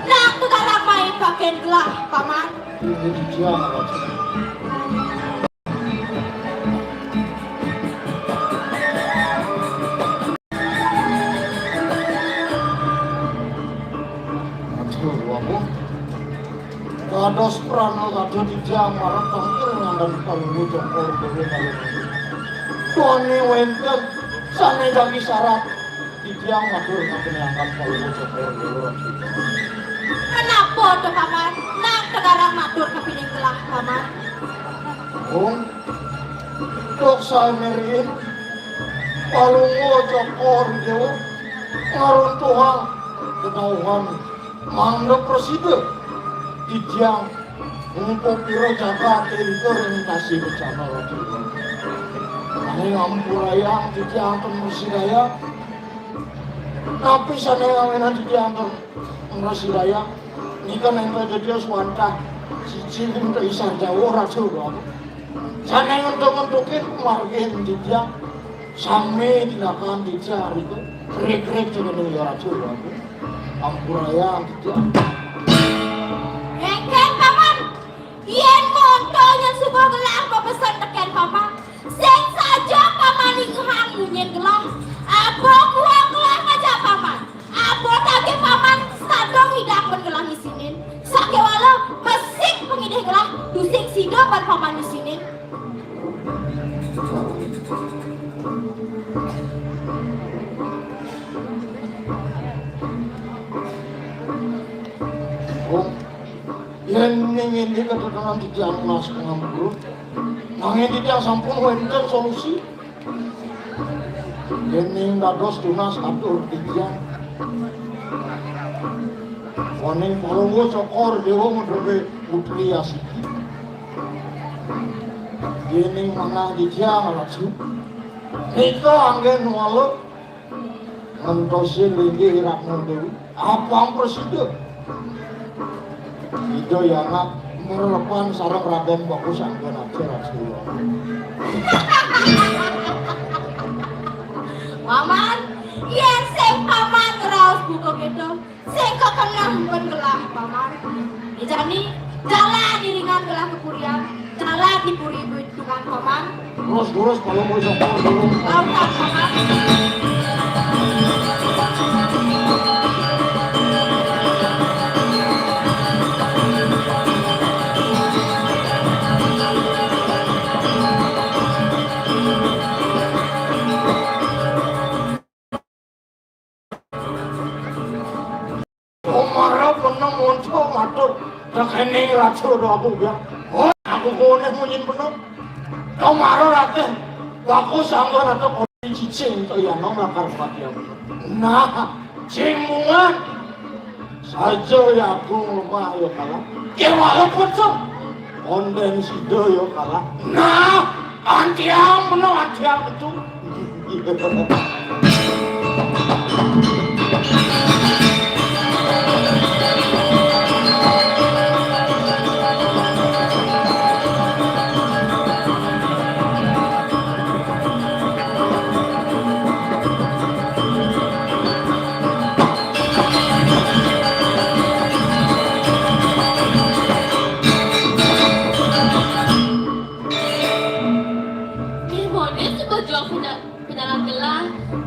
Nak tukar ramai pakai gelah, paman. Ini dia Ratu. Kados prana kado dijang marang tampil ngandang palungu jokor dewe kali. Tuane wenten sane kaki syarat dijang matur ngaten angkat palungu jokor dewe. Kenapa tuh paman? Nak sekarang matur kepiling gelah paman. Tok samerin palungu jokor dewe ngarun Tuhan ketauhan mandek presiden dijang untuk piro jaga tinker yang kasih bencana lagi. Ini ngampurayang dijang ke Mersiraya. Tapi sana yang dijang ke Mersiraya. Ini kan yang terjadi swanta. Cici untuk isar jauh rasa dong. Sana yang untuk-untukin margin dijang. Sampai tindakan dijang itu. Krik-krik juga nih ya rasa dong. Ngampurayang dijang. Engken paman, yen monto yang suka gelah pepesan teken paman. Sing saja paman inghang bunyin gelah. Apa kuang gelah ngajak paman. Apa tadi paman sadong hidak gelah di sini. Sake wala mesik pengideh gelah dusing sido pan paman di sini. Yen ini keterangan dijang mas pengambil. Nangin tidak sampun wenten solusi. Yen dados tunas atur dijang. Waning palungu cokor dewa menurut putri asiki. Yen mana dijang langsung. Itu angin walau mentosin lagi Ratna Dewi. Apa presiden? Itu yang merelepan sarang Raden Bagus anggun aja Rasulullah. Paman, yen sing paman raos buka gitu. Sing kok kenang gelah paman. Dijani jalan iringan gelah kepurian. Jalan dipuri dengan paman. Terus kalau mau jokor dulu. Lautan paman. Muncul matur tekene racun aku bilang oh aku kone munyin penuh kau marah rakyat aku sanggup atau kopi cicing itu ya nong lakar pati aku nah cimungan saja ya aku lupa ya kalah kewala pocong konden sido ya kalah nah antiang penuh antiang itu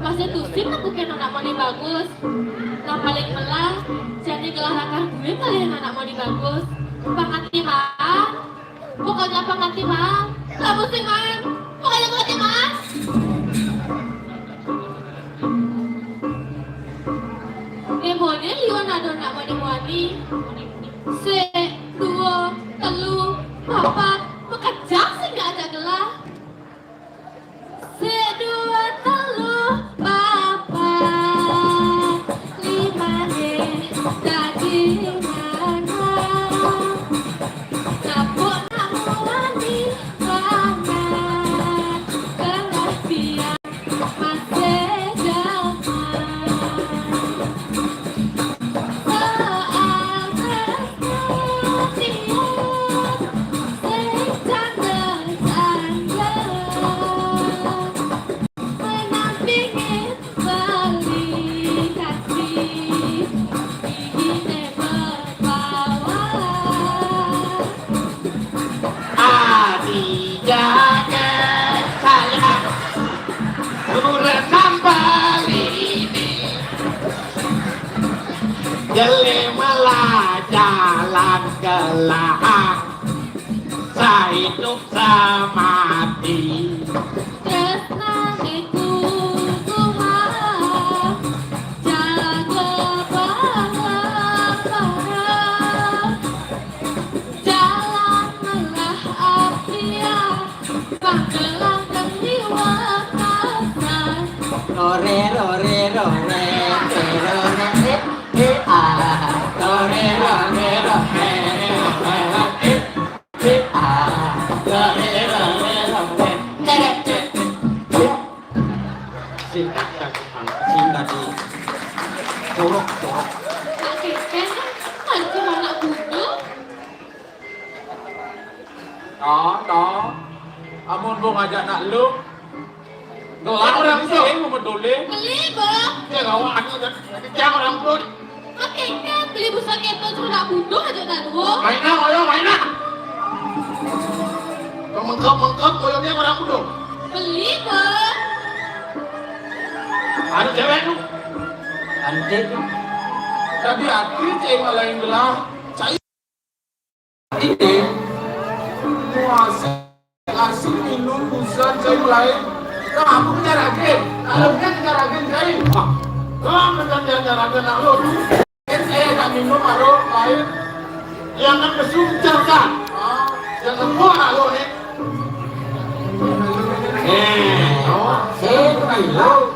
Masih tusim aku kena anak moni bagus. Nah paling melah jadi gelah rakar gue kalian anak moni bagus. Panganti maaf. Pokoknya panganti maaf. Kamu sih man. Pokoknya panganti maaf. Emone liwan ada anak moni moni. Se, dua, telu, gelah sehidup semati. Tresnaniku kumaha jaga bareng-bareng. Jalan melah apia panggelang dan jiwa kasar. Lore lore lore lore lore lore lore singkat di jorok Sakit kan? Nanti mana bunuh? Toh, amun gua ngajak nak lu, gelar orang sih mau peduli. Beli bang. Dia ngawak aku jangan orang pun. Akhirnya beli busa keton sudah bunuh aja dah dua. Mainan, mainan. Kau mengkap, kau yang orang pun. Beli bang. Ada cewek lu. anjing Tapi akhir cewek malah yang gelah. Cai. ini Kasih minum busan cewek lain. Kamu kejar kalau kan kejar cewek. Kamu kejar nak lu. Saya tak minum baru lain. Yang kan kesucar kan. Yang semua nak lu nih. saya bilang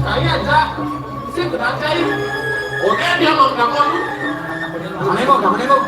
Saya aja. Saya kenal saya. Oh, dia mau ngomong. kamu nengok